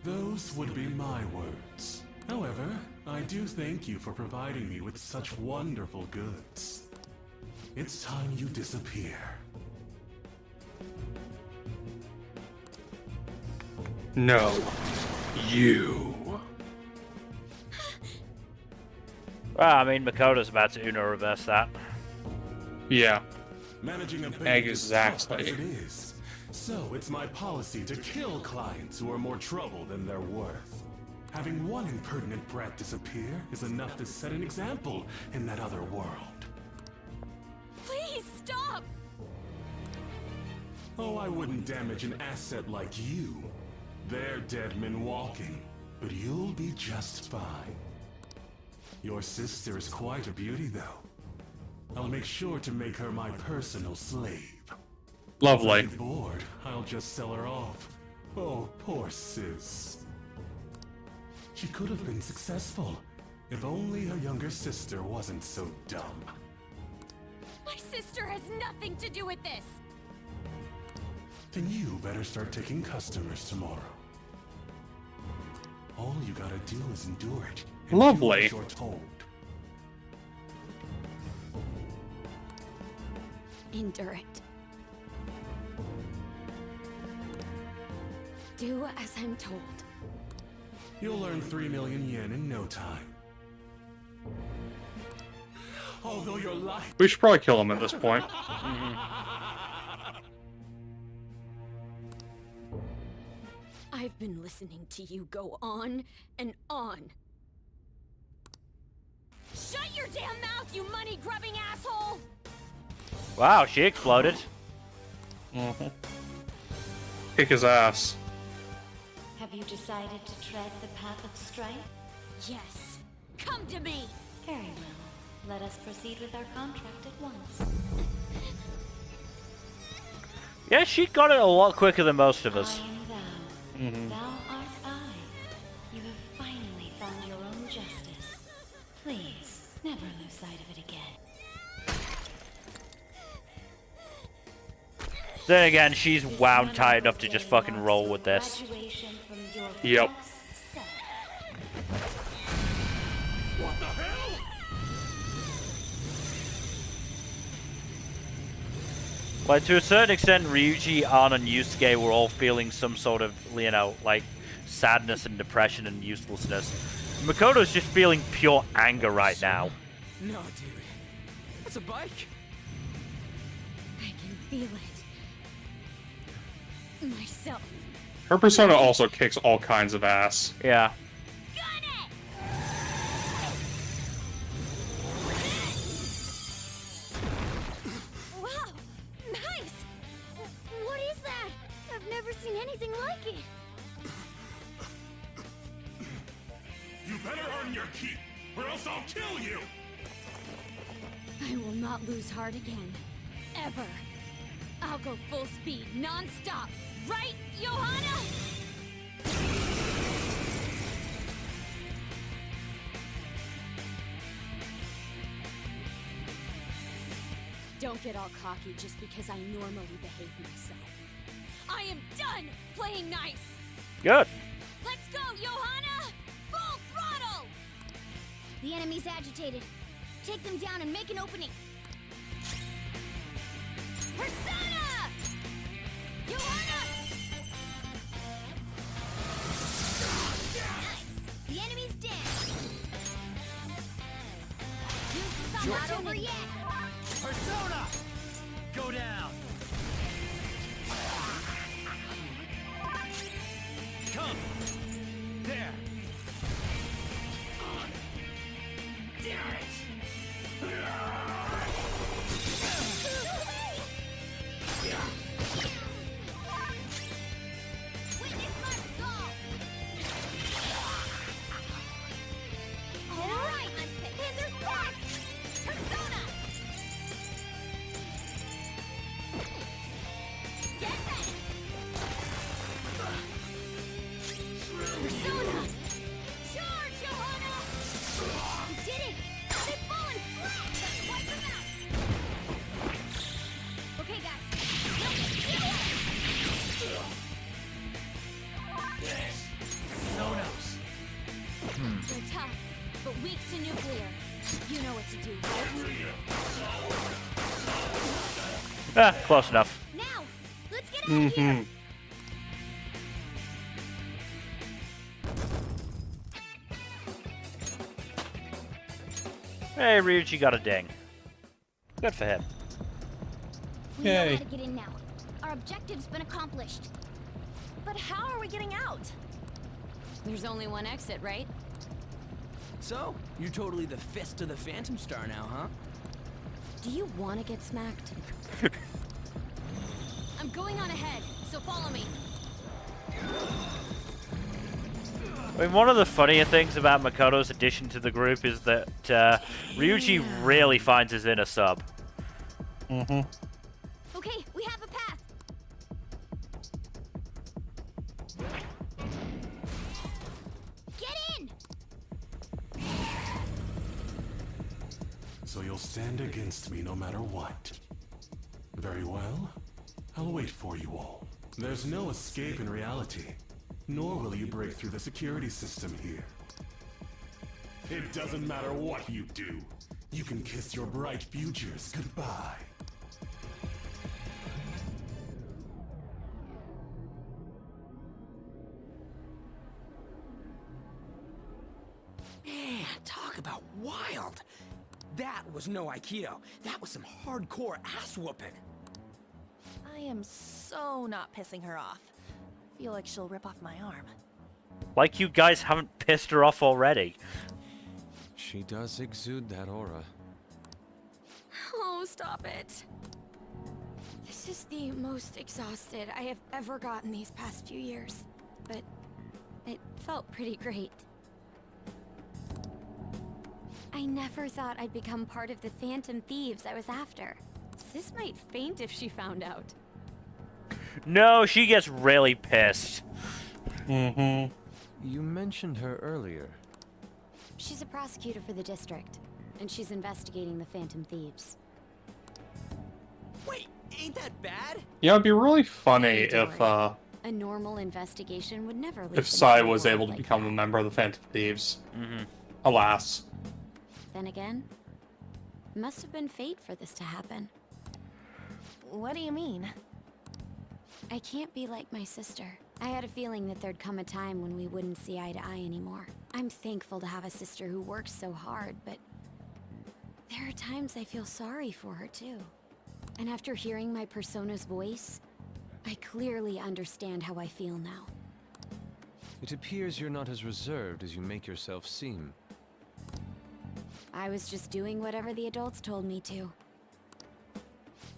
Those would be my words. However, I do thank you for providing me with such wonderful goods. It's time you disappear. No. You. Well, I mean, Makoto's about to Uno reverse that. Yeah. Managing a bank is tough Exactly. as it is. So it's my policy to kill clients who are more trouble than they're worth. Having one impertinent brat disappear is enough to set an example in that other world. Please stop! Oh, I wouldn't damage an asset like you. They're dead men walking, but you'll be just fine. Your sister is quite a beauty, though. I'll make sure to make her my personal slave. Lovely. If I get bored, I'll just sell her off. Oh, poor sis. She could have been successful, if only her younger sister wasn't so dumb. My sister has nothing to do with this! Then you better start taking customers tomorrow. All you gotta do is endure it. And Lovely. do what you're told. Endure it. Do as I'm told. You'll earn 3 million yen in no time. Although your life... We should probably kill him at this point. I've been listening to you go on and on. Shut your damn mouth, you money-grubbing asshole! Wow, she exploded. Kick his ass. Have you decided to tread the path of strife? Yes. Come to me! Very well. Let us proceed with our contract at once. Yeah, she got it a lot quicker than most of us. I am thou. Thou art I. You have finally found your own justice. Please, never lose sight of it again. Then again, she's wound tight enough to just fucking roll with this. Yep. What the hell? Like, to a certain extent, Ryuji, Ann, and Yusuke were all feeling some sort of, you know, like, sadness and depression and uselessness. Makoto's just feeling pure anger right now. No, dude. That's a bike. I can feel it. Myself. Her persona also kicks all kinds of ass. Yeah. Wow! Nice! What is that? I've never seen anything like it. You better earn your keep, or else I'll kill you! I will not lose heart again. Ever. I'll go full speed, non-stop. Right, Johanna? Don't get all cocky just because I normally behave myself. I am done playing nice! Good. Let's go, Johanna! Full throttle! The enemy's agitated. Take them down and make an opening. Persona! Johanna! Nice! The enemy's dead. I'm not over yet. Persona! Go down! Come! There! Damn it! Witness my skull! Alright! Panthers back! Persona! Get ready! Persona! Charge, Johanna! You did it! They've fallen flat! Let's wipe them out! Okay, guys. Sonos! They're tough, but weak to nuclear. You know what to do, right? Ah, close enough. Now, let's get out of here! Hey, Ryuji got a ding. Good for him. We know how to get in now. Our objective's been accomplished. But how are we getting out? There's only one exit, right? So, you're totally the fist of the Phantom Star now, huh? Do you want to get smacked? I'm going on ahead, so follow me. I mean, one of the funnier things about Makoto's addition to the group is that Ryuji really finds his inner sub. Okay, we have a path. Get in! So you'll stand against me no matter what. Very well. I'll wait for you all. There's no escape in reality, nor will you break through the security system here. It doesn't matter what you do. You can kiss your bright futures goodbye. Man, talk about wild! That was no Aikido. That was some hardcore ass whooping. I am so not pissing her off. Feel like she'll rip off my arm. Like you guys haven't pissed her off already. She does exude that aura. Oh, stop it. This is the most exhausted I have ever gotten these past few years. But it felt pretty great. I never thought I'd become part of the Phantom Thieves I was after. Sis might faint if she found out. No, she gets really pissed. You mentioned her earlier. She's a prosecutor for the district, and she's investigating the Phantom Thieves. Wait, ain't that bad? Yeah, it'd be really funny Don't if worry. A normal investigation would never lead if them Sai to a was world able to like become a member of the Phantom Thieves. Alas. Then again, must have been fate for this to happen. What do you mean? I can't be like my sister. I had a feeling that there'd come a time when we wouldn't see eye to eye anymore. I'm thankful to have a sister who works so hard, but there are times I feel sorry for her too. And after hearing my persona's voice, I clearly understand how I feel now. It appears you're not as reserved as you make yourself seem. I was just doing whatever the adults told me to.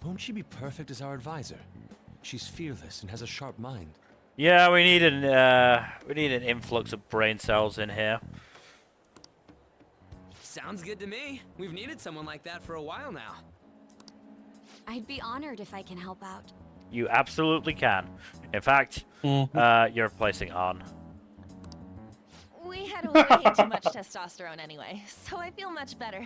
Won't she be perfect as our advisor? She's fearless and has a sharp mind. Yeah, we need an influx of brain cells in here. Sounds good to me. We've needed someone like that for a while now. I'd be honored if I can help out. You absolutely can. In fact, you're replacing On. We had way too much testosterone anyway, so I feel much better.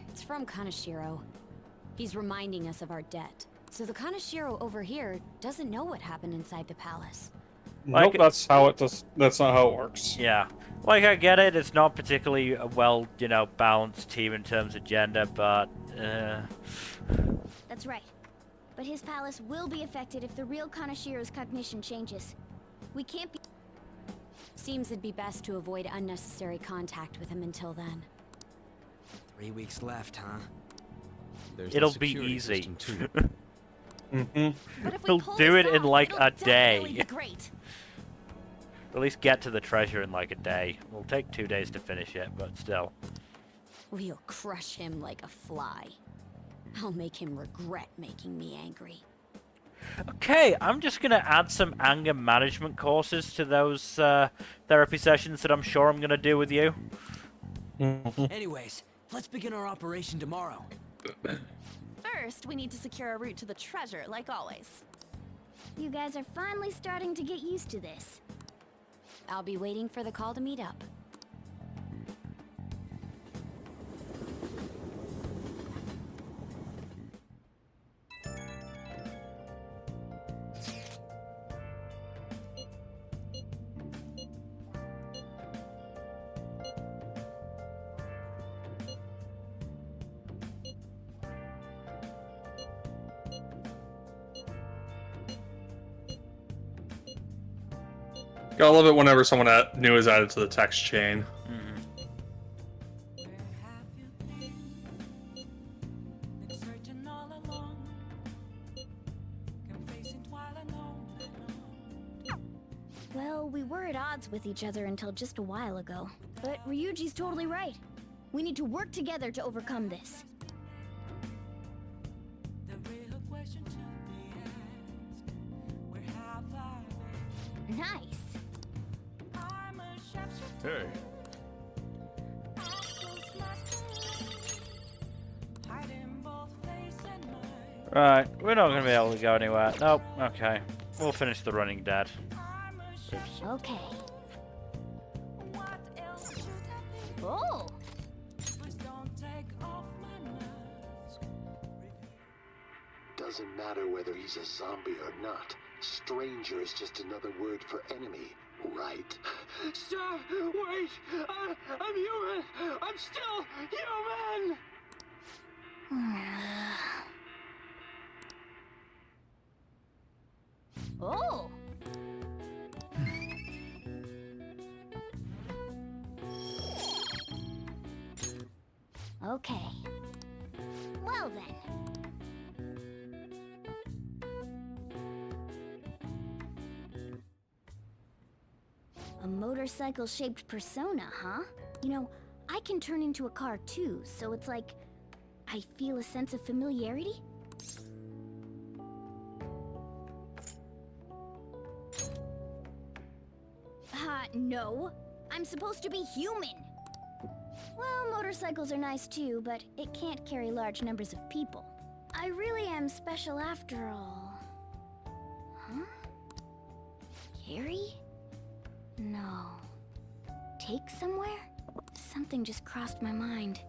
It's from Kaneshiro. He's reminding us of our debt. So the Kaneshiro over here doesn't know what happened inside the palace. Nope, that's not how it works. Yeah. Like, I get it, it's not particularly a well, balanced team in terms of gender, but, That's right. But his palace will be affected if the real Kaneshiro's cognition changes. We can't be... Seems it'd be best to avoid unnecessary contact with him until then. 3 weeks left, huh? It'll be easy. But if we He'll pull do this it in off, like it'll a definitely day. be great. At least get to the treasure in like a day. It'll take 2 days to finish it, but still. We'll crush him like a fly. I'll make him regret making me angry. Okay, I'm just going to add some anger management courses to those therapy sessions that I'm sure I'm going to do with you. Anyways, let's begin our operation tomorrow. First, we need to secure a route to the treasure, like always. You guys are finally starting to get used to this. I'll be waiting for the call to meet up. Gotta love it whenever someone new is added to the text chain. Well, we were at odds with each other until just a while ago. But Ryuji's totally right. We need to work together to overcome this. Nice. Hey. Right, we're not going to be able to go anywhere. Nope, okay. We'll finish the running dead. Oops. Okay. Oh! Doesn't matter whether he's a zombie or not. Stranger is just another word for enemy, right? Stop! Wait! I'm human! I'm still human! Oh! Okay. Well then. A motorcycle-shaped persona, huh? You know, I can turn into a car too, so it's like I feel a sense of familiarity. No. I'm supposed to be human. Well, motorcycles are nice too, but it can't carry large numbers of people. I really am special after all. Huh? Carry? No. Take somewhere? Something just crossed my mind.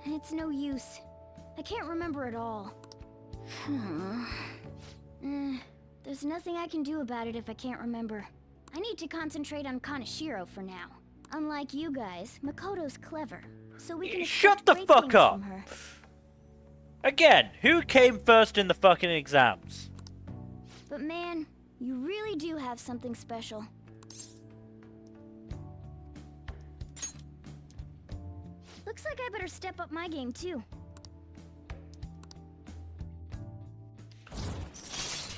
It's no use. I can't remember it all. There's nothing I can do about it if I can't remember. I need to concentrate on Kaneshiro for now. Unlike you guys, Makoto's clever. so we can Shut expect the great fuck things up! from her. Again, who came first in the fucking exams? But man, you really do have something special. Looks like I better step up my game too.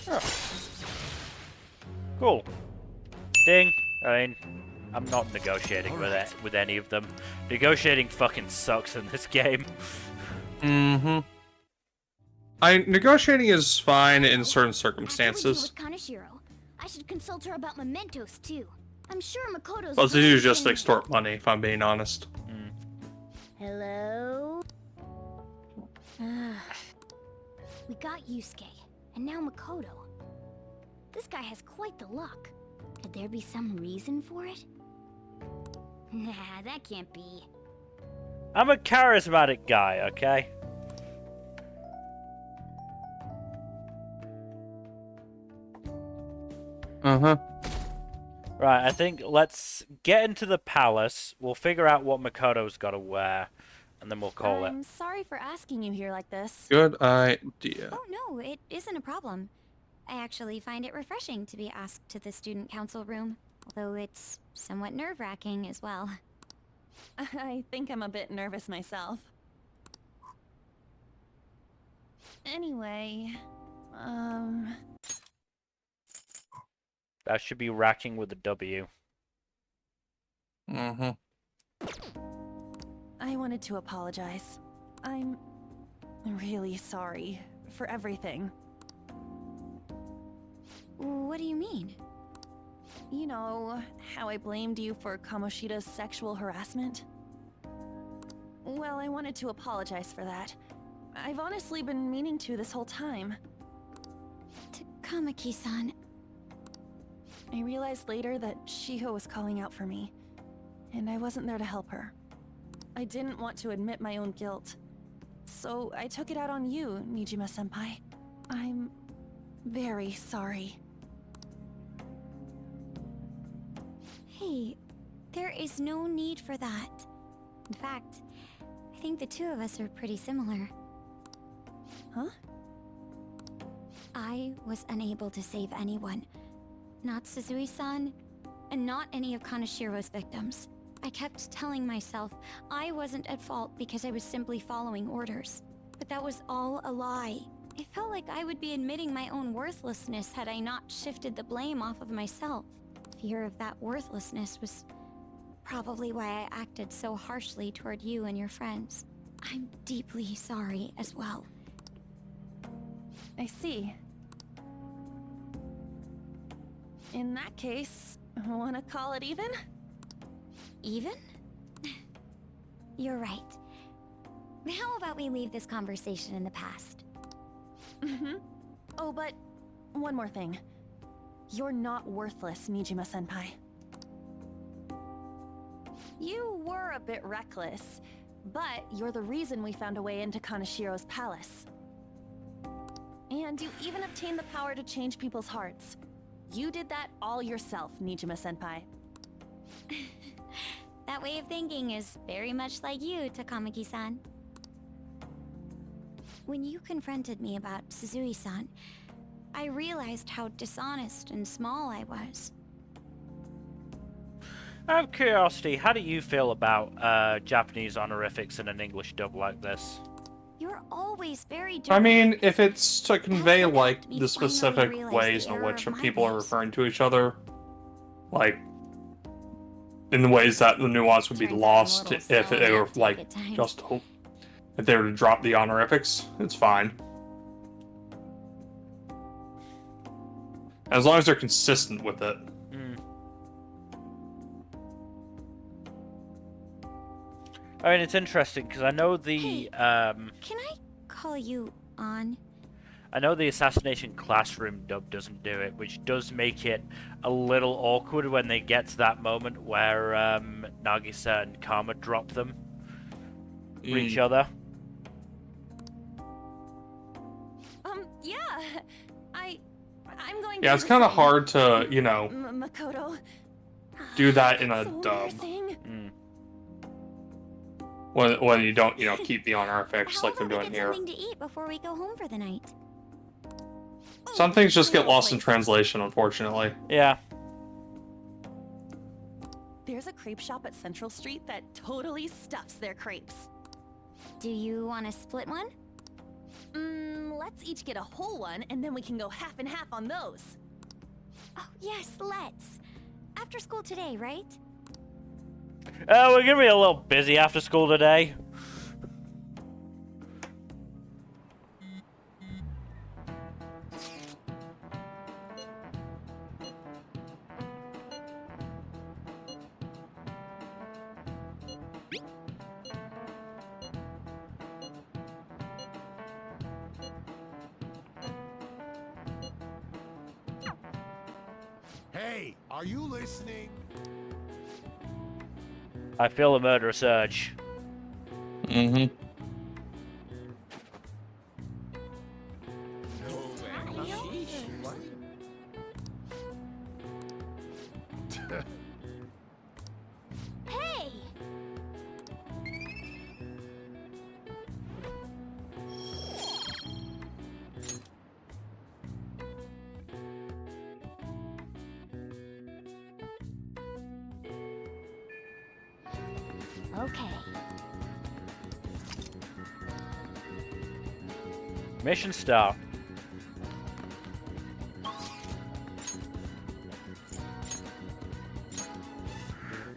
Oh. Cool. Ding. I mean, I'm not negotiating with any of them. Negotiating fucking sucks in this game. Mm-hmm. Negotiating is fine in certain circumstances. With Kaneshiro, I should consult her about mementos too. I'm sure Makoto's. Well, they do just extort money, if I'm being honest. Hello. We got Yusuke, and now Makoto. This guy has quite the luck. Could there be some reason for it? Nah, that can't be. I'm a charismatic guy, okay? Uh-huh. Right, I think let's get into the palace. We'll figure out what Makoto's got to wear, and then we'll call it. I'm sorry for asking you here like this. Good idea. Oh, no, it isn't a problem. I actually find it refreshing to be asked to the student council room, although it's somewhat nerve-wracking as well. I think I'm a bit nervous myself. Anyway, That should be racking with a W. Mm-hmm. I wanted to apologize. I'm really sorry for everything. What do you mean? You know, how I blamed you for Kamoshida's sexual harassment? Well, I wanted to apologize for that. I've honestly been meaning to this whole time. Kamaki-san. I realized later that Shiho was calling out for me, and I wasn't there to help her. I didn't want to admit my own guilt, so I took it out on you, Nijima-senpai. I'm very sorry. Hey, there is no need for that. In fact, I think the two of us are pretty similar. Huh? I was unable to save anyone. Not Suzui-san, and not any of Kaneshiro's victims. I kept telling myself I wasn't at fault because I was simply following orders. But that was all a lie. I felt like I would be admitting my own worthlessness had I not shifted the blame off of myself. Fear of that worthlessness was probably why I acted so harshly toward you and your friends. I'm deeply sorry as well. I see. In that case, wanna call it even? Even? You're right. How about we leave this conversation in the past? Mm-hmm. Oh, but one more thing. You're not worthless, Nijima-senpai. You were a bit reckless, but you're the reason we found a way into Kaneshiro's palace. And you even obtained the power to change people's hearts. You did that all yourself, Nijima-senpai. That way of thinking is very much like you, Takamaki-san. When you confronted me about Suzui-san, I realized how dishonest and small I was. Out of curiosity, how do you feel about Japanese honorifics in an English dub like this? You're always very I mean, if it's to convey, like, the specific ways in which people are referring to each other, like, in ways that the nuance would be lost if it were, like, just if they were to drop the honorifics, it's fine. As long as they're consistent with it. I mean, it's interesting because I know the Can I call you on? I know the Assassination Classroom dub doesn't do it, which does make it a little awkward when they get to that moment where Nagisa and Karma drop them for each other. Yeah, I'm going to. Yeah, it's kind of hard to, you know, Makoto. do that in a dub. when you don't, keep the honorifics like they're doing here. Something to eat before we go home for the night. Some things just get lost in translation, unfortunately. Yeah. There's a crepe shop at Central Street that totally stuffs their crepes. Do you want to split one? Let's each get a whole one, and then we can go half and half on those. Oh, yes, let's. After school today, right? We're gonna be a little busy after school today. Hey, are you listening? I feel a murderous urge. Mm-hmm. Hey! Okay. Mission start.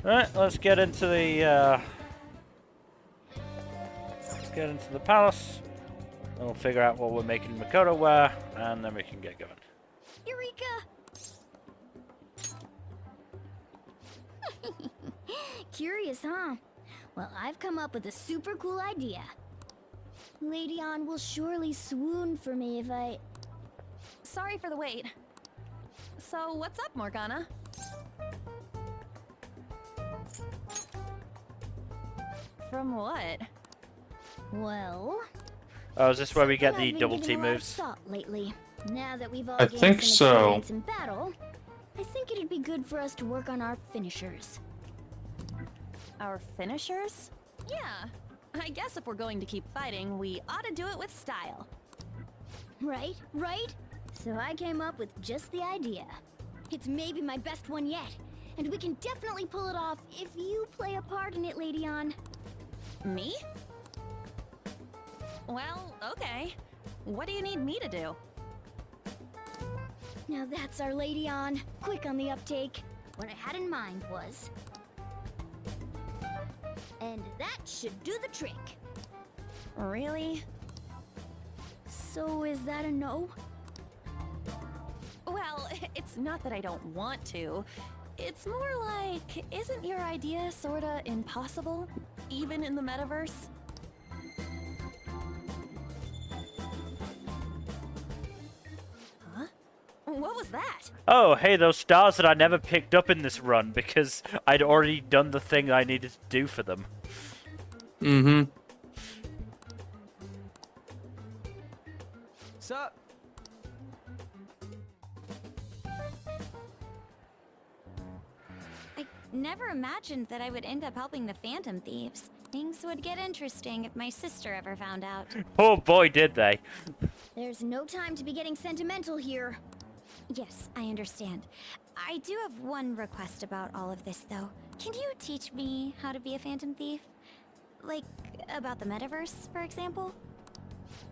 Alright, let's get into the palace. We'll figure out what we're making Makoto wear, and then we can get going. Eureka! Curious, huh? Well, I've come up with a super cool idea. Lady Ann will surely swoon for me if I... Sorry for the wait. So, what's up, Morgana? From what? Well... Oh, is this where we get I've the been double giving T a lot of moves? thought lately. Now that we've all I gained think some so. experience in battle, I think it'd be good for us to work on our finishers. Our finishers? Yeah. I guess if we're going to keep fighting, we ought to do it with style. Right? So I came up with just the idea. It's maybe my best one yet, and we can definitely pull it off if you play a part in it, Lady Ann. Me? Well, okay. What do you need me to do? Now that's our Lady Ann. Quick on the uptake. What I had in mind was... And that should do the trick. Really? So is that a no? Well, it's not that I don't want to. It's more like, isn't your idea sorta impossible? Even in the metaverse? Huh? What was that? Oh, hey, those stars that I never picked up in this run because I'd already done the thing I needed to do for them. Mm-hmm. Sup? I never imagined that I would end up helping the Phantom Thieves. Things would get interesting if my sister ever found out. Oh boy, did they. There's no time to be getting sentimental here. Yes, I understand. I do have one request about all of this, though. Can you teach me how to be a Phantom Thief? Like, about the metaverse, for example?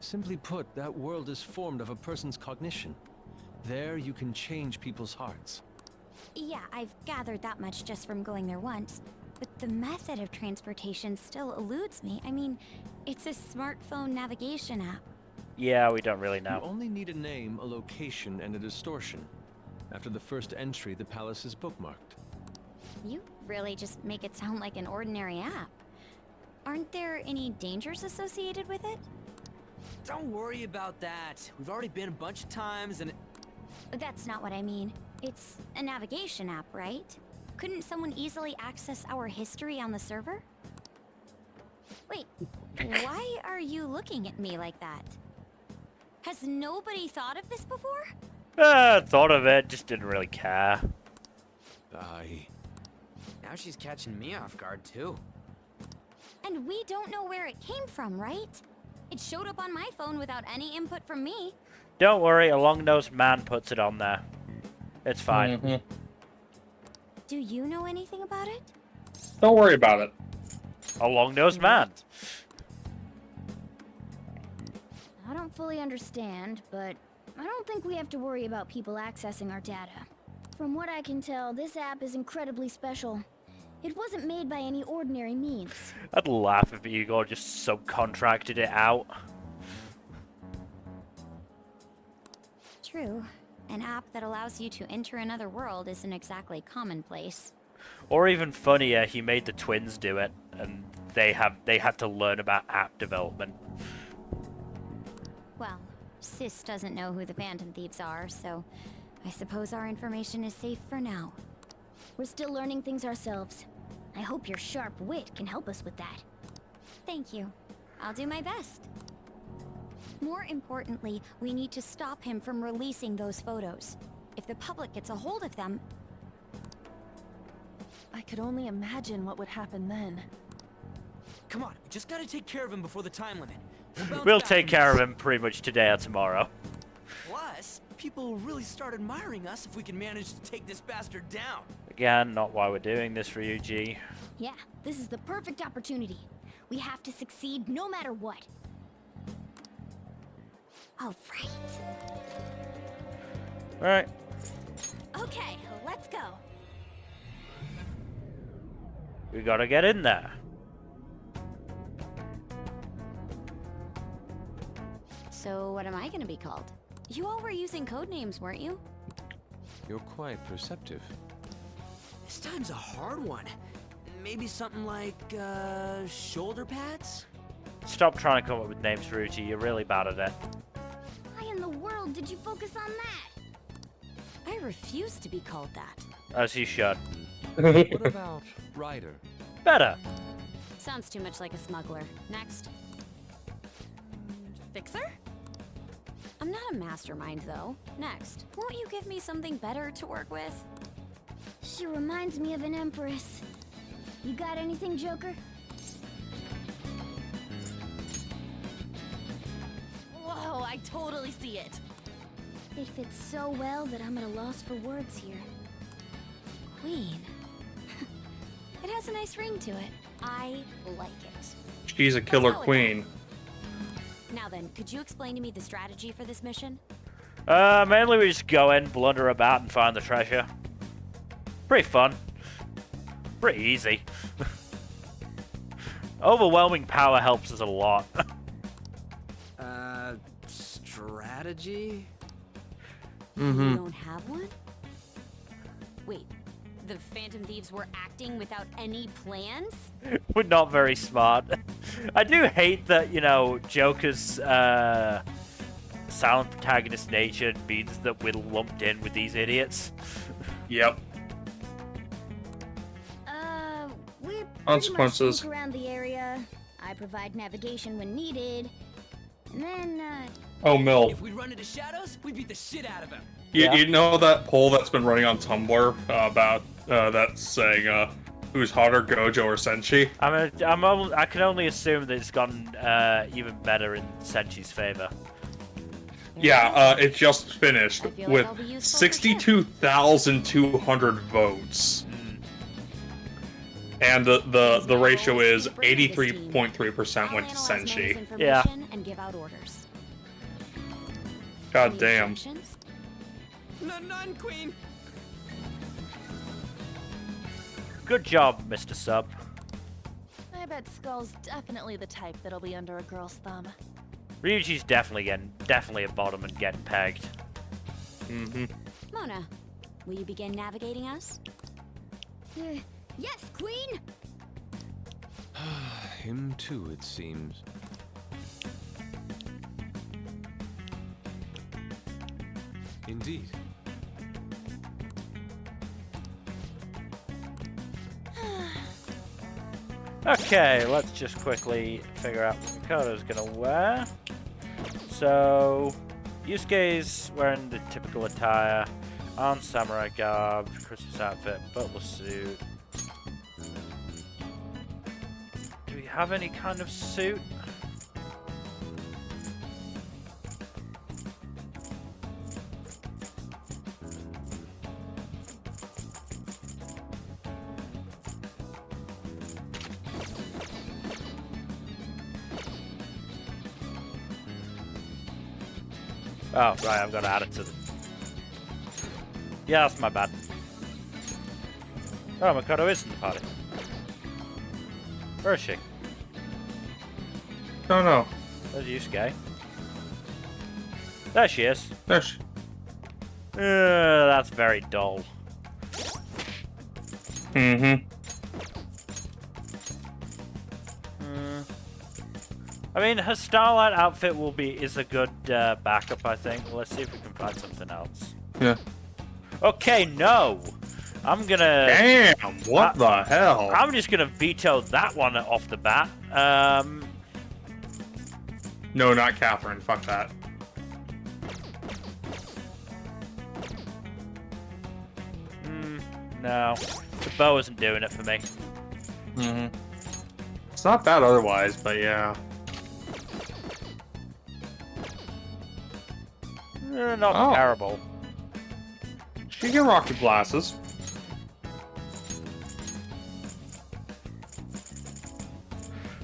Simply put, that world is formed of a person's cognition. There you can change people's hearts. Yeah, I've gathered that much just from going there once. But the method of transportation still eludes me. I mean, it's a smartphone navigation app. Yeah, we don't really know. You only need a name, a location, and a distortion. After the first entry, the palace is bookmarked. You really just make it sound like an ordinary app. Aren't there any dangers associated with it? Don't worry about that. We've already been a bunch of times and... That's not what I mean. It's a navigation app, right? Couldn't someone easily access our history on the server? Wait, why are you looking at me like that? Has nobody thought of this before? Thought of it, just didn't really care. Now she's catching me off guard, too. And we don't know where it came from, right? It showed up on my phone without any input from me. Don't worry, a long-nosed man puts it on there. It's fine. Do you know anything about it? Don't worry about it. A long-nosed man. I don't fully understand, but I don't think we have to worry about people accessing our data. From what I can tell, this app is incredibly special. It wasn't made by any ordinary means. I'd laugh if Igor just subcontracted it out. True. An app that allows you to enter another world isn't exactly commonplace. Or even funnier, he made the twins do it, and they had to learn about app development. Well, Sis doesn't know who the Phantom Thieves are, so I suppose our information is safe for now. We're still learning things ourselves. I hope your sharp wit can help us with that. Thank you. I'll do my best. More importantly, we need to stop him from releasing those photos. If the public gets a hold of them... I could only imagine what would happen then. Come on, we just gotta take care of him before the time limit. We'll take care of him pretty much today or tomorrow. Plus, people will really start admiring us if we can manage to take this bastard down. Again, not why we're doing this, Ryuji. Yeah, this is the perfect opportunity. We have to succeed no matter what. All right. Alright. Okay, let's go. We gotta get in there. So what am I gonna be called? You all were using code names, weren't you? You're quite perceptive. This time's a hard one. Maybe something like, shoulder pads? Stop trying to come up with names, Ryuji. You're really bad at it. Why in the world did you focus on that? I refuse to be called that. As you should. What about Ryder? Better. Sounds too much like a smuggler. Next. Fixer? I'm not a mastermind, though. Next. Won't you give me something better to work with? She reminds me of an empress. You got anything, Joker? Whoa, I totally see it. It fits so well that I'm at a loss for words here. Queen. It has a nice ring to it. I like it. She's a killer queen. Now then, could you explain to me the strategy for this mission? Mainly we just go in, blunder about, and find the treasure. Pretty fun. Pretty easy. Overwhelming power helps us a lot. Strategy? You don't have one? Wait, the Phantom Thieves were acting without any plans? We're not very smart. I do hate that, you know, Joker's silent protagonist nature means that we're lumped in with these idiots. Yep. We Consequences. pretty much sneak around the area. I provide navigation when needed. And then, Oh, Mill. If we run into shadows, we beat the shit out of him. You know that poll that's been running on Tumblr about that's saying who's hotter, Gojo or Senshi? I can only assume that it's gone even better in Senchi's favor. Yeah, it just finished with 62,200 votes. And the ratio is 83.3% went to Senshi. Yeah. And give out orders. God damn. None, Queen. Good job, Mr. Sub. I bet Skull's definitely the type that'll be under a girl's thumb. Ryuji's definitely a bottom and getting pegged. Mona, will you begin navigating us? Yes, Queen! Him too, it seems. Indeed. Okay, let's just quickly figure out what Mikoto's gonna wear. So, Yusuke's wearing the typical attire, on samurai garb, Christmas outfit, butler suit. Do we have any kind of suit? Oh, right, I've got to add it to the... Yeah, that's my bad. Oh, Makoto is in the party. Where is she? Don't know. There's Yusuke. There she is. There she... That's very dull. Mm-hmm. I mean, her Starlight outfit is a good backup, I think. Let's see if we can find something else. Yeah. Okay, no! I'm gonna... Damn, what the hell? I'm just gonna veto that one off the bat. No, not Catherine. Fuck that. No. The bow isn't doing it for me. Mm-hmm. It's not bad otherwise, but yeah. Not terrible. She can rock the glasses.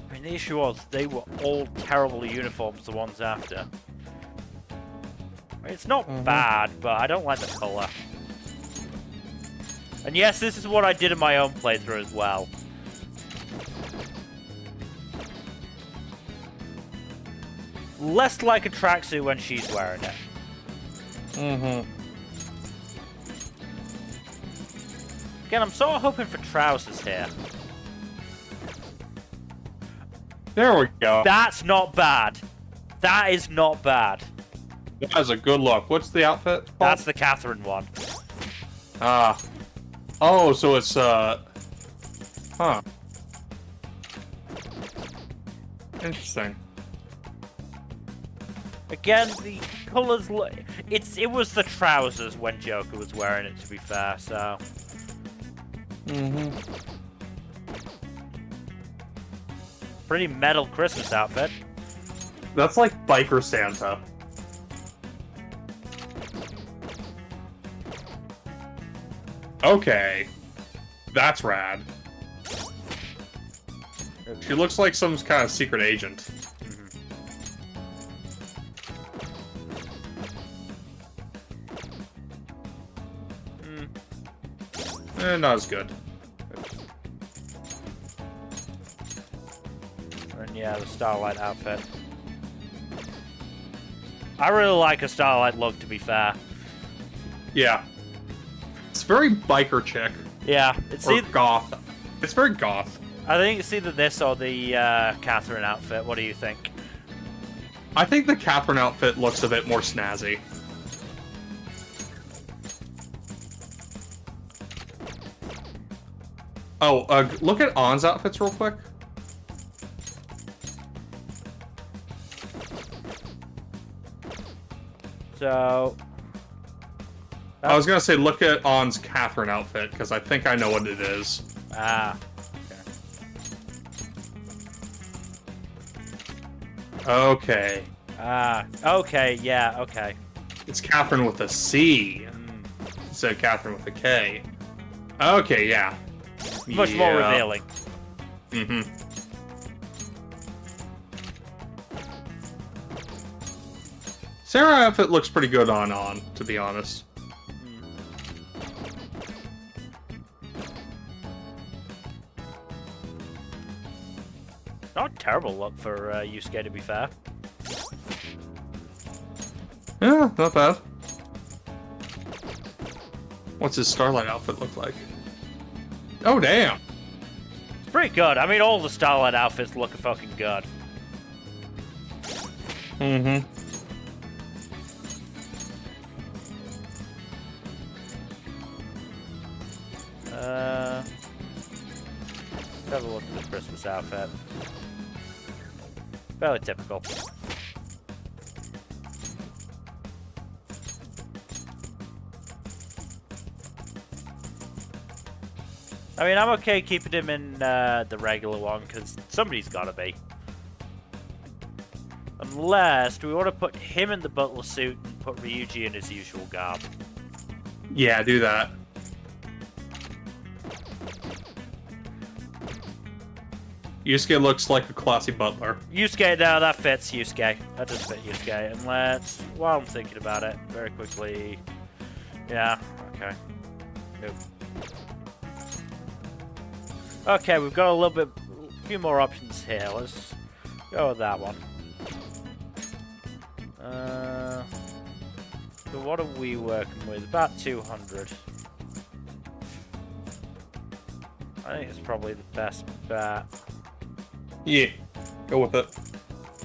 I mean, the issue was they were all terrible uniforms, the ones after. I mean, it's not bad, but I don't like the color. And yes, this is what I did in my own playthrough as well. Less like a tracksuit when she's wearing it. Mm-hmm. Again, I'm sort of hoping for trousers here. There we go. That's not bad. That is not bad. That is a good look. What's the outfit called? That's the Catherine one. Ah. Oh, so it's, Huh. Interesting. Again, the colors. It was the trousers when Joker was wearing it. To be fair, so. Mm-hmm. Pretty metal Christmas outfit. That's like biker Santa. Okay. That's rad. She looks like some kind of secret agent. Not as good. And yeah, the Starlight outfit. I really like a Starlight look, to be fair. Yeah. It's very biker chick. Yeah, it's or goth. It's very goth. I think it's either this or the Catherine outfit. What do you think? I think the Catherine outfit looks a bit more snazzy. Oh, look at Ann's outfits real quick. So... I was gonna say, look at Ann's Catherine outfit, because I think I know what it is. Ah. Okay. Ah. Okay, yeah, okay. It's Catherine with a C. Instead of Catherine with a K. Okay, yeah. Much more revealing. Mm-hmm. Sarah outfit looks pretty good on, to be honest. Not a terrible look for Yusuke, to be fair. Yeah, not bad. What's his Starlight outfit look like? Oh, damn. It's pretty good. I mean, all the Starlight outfits look fucking good. Mm-hmm. Have a look at the Christmas outfit. Fairly typical. I mean, I'm okay keeping him in the regular one, because somebody's got to be. Unless, do we want to put him in the butler suit and put Ryuji in his usual garb? Yeah, do that. Yusuke looks like a classy butler. Yusuke, no, that fits Yusuke. That does fit Yusuke. And let's, while I'm thinking about it, very quickly... Yeah, okay. Nope. Okay, we've got a few more options here. Let's go with that one. So what are we working with? About 200. I think it's probably the best bet. Yeah, go with it.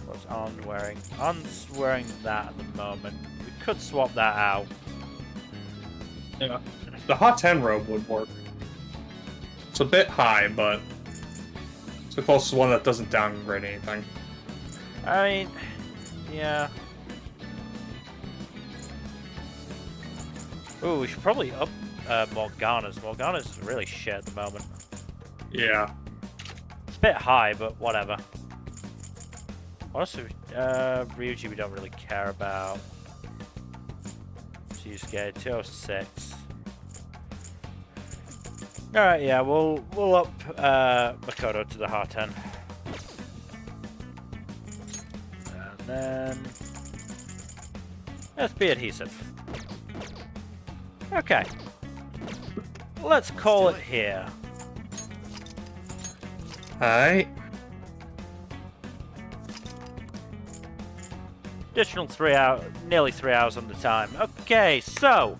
What's On wearing? On's wearing that at the moment. We could swap that out. Yeah. The hot 10 robe would work. It's a bit high, but it's the closest one that doesn't downgrade anything. I mean, yeah. Ooh, we should probably up Morgana's. Morgana's really shit at the moment. Yeah. It's a bit high, but whatever. Also, Ryuji we don't really care about. Yusuke, 206. Alright, yeah, we'll up Makoto to the hard 10. And then let's be adhesive. Okay. Let's call it here. Alright. Additional 3 hours, nearly 3 hours on the time. Okay, so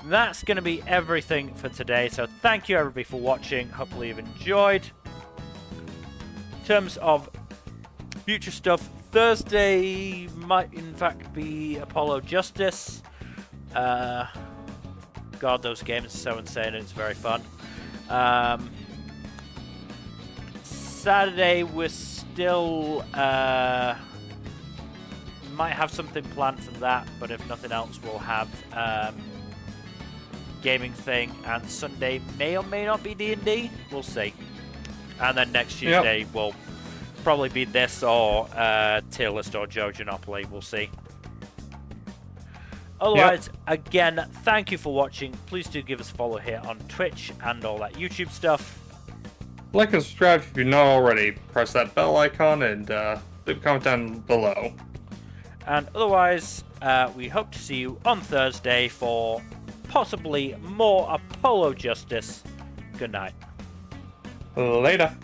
that's going to be everything for today. So thank you everybody for watching. Hopefully you've enjoyed. In terms of future stuff, Thursday might in fact be Apollo Justice. God, those games are so insane and it's very fun. Saturday we're still might have something planned for that, but if nothing else we'll have gaming thing, and Sunday may or may not be D&D, we'll see. And then next Tuesday will probably be this or Tier List or JoJonopoly, we'll see. Otherwise, again, thank you for watching. Please do give us a follow here on Twitch and all that YouTube stuff. Like and subscribe if you're not already. Press that bell icon and leave a comment down below. And otherwise, we hope to see you on Thursday for possibly more Apollo Justice. Good night. Later.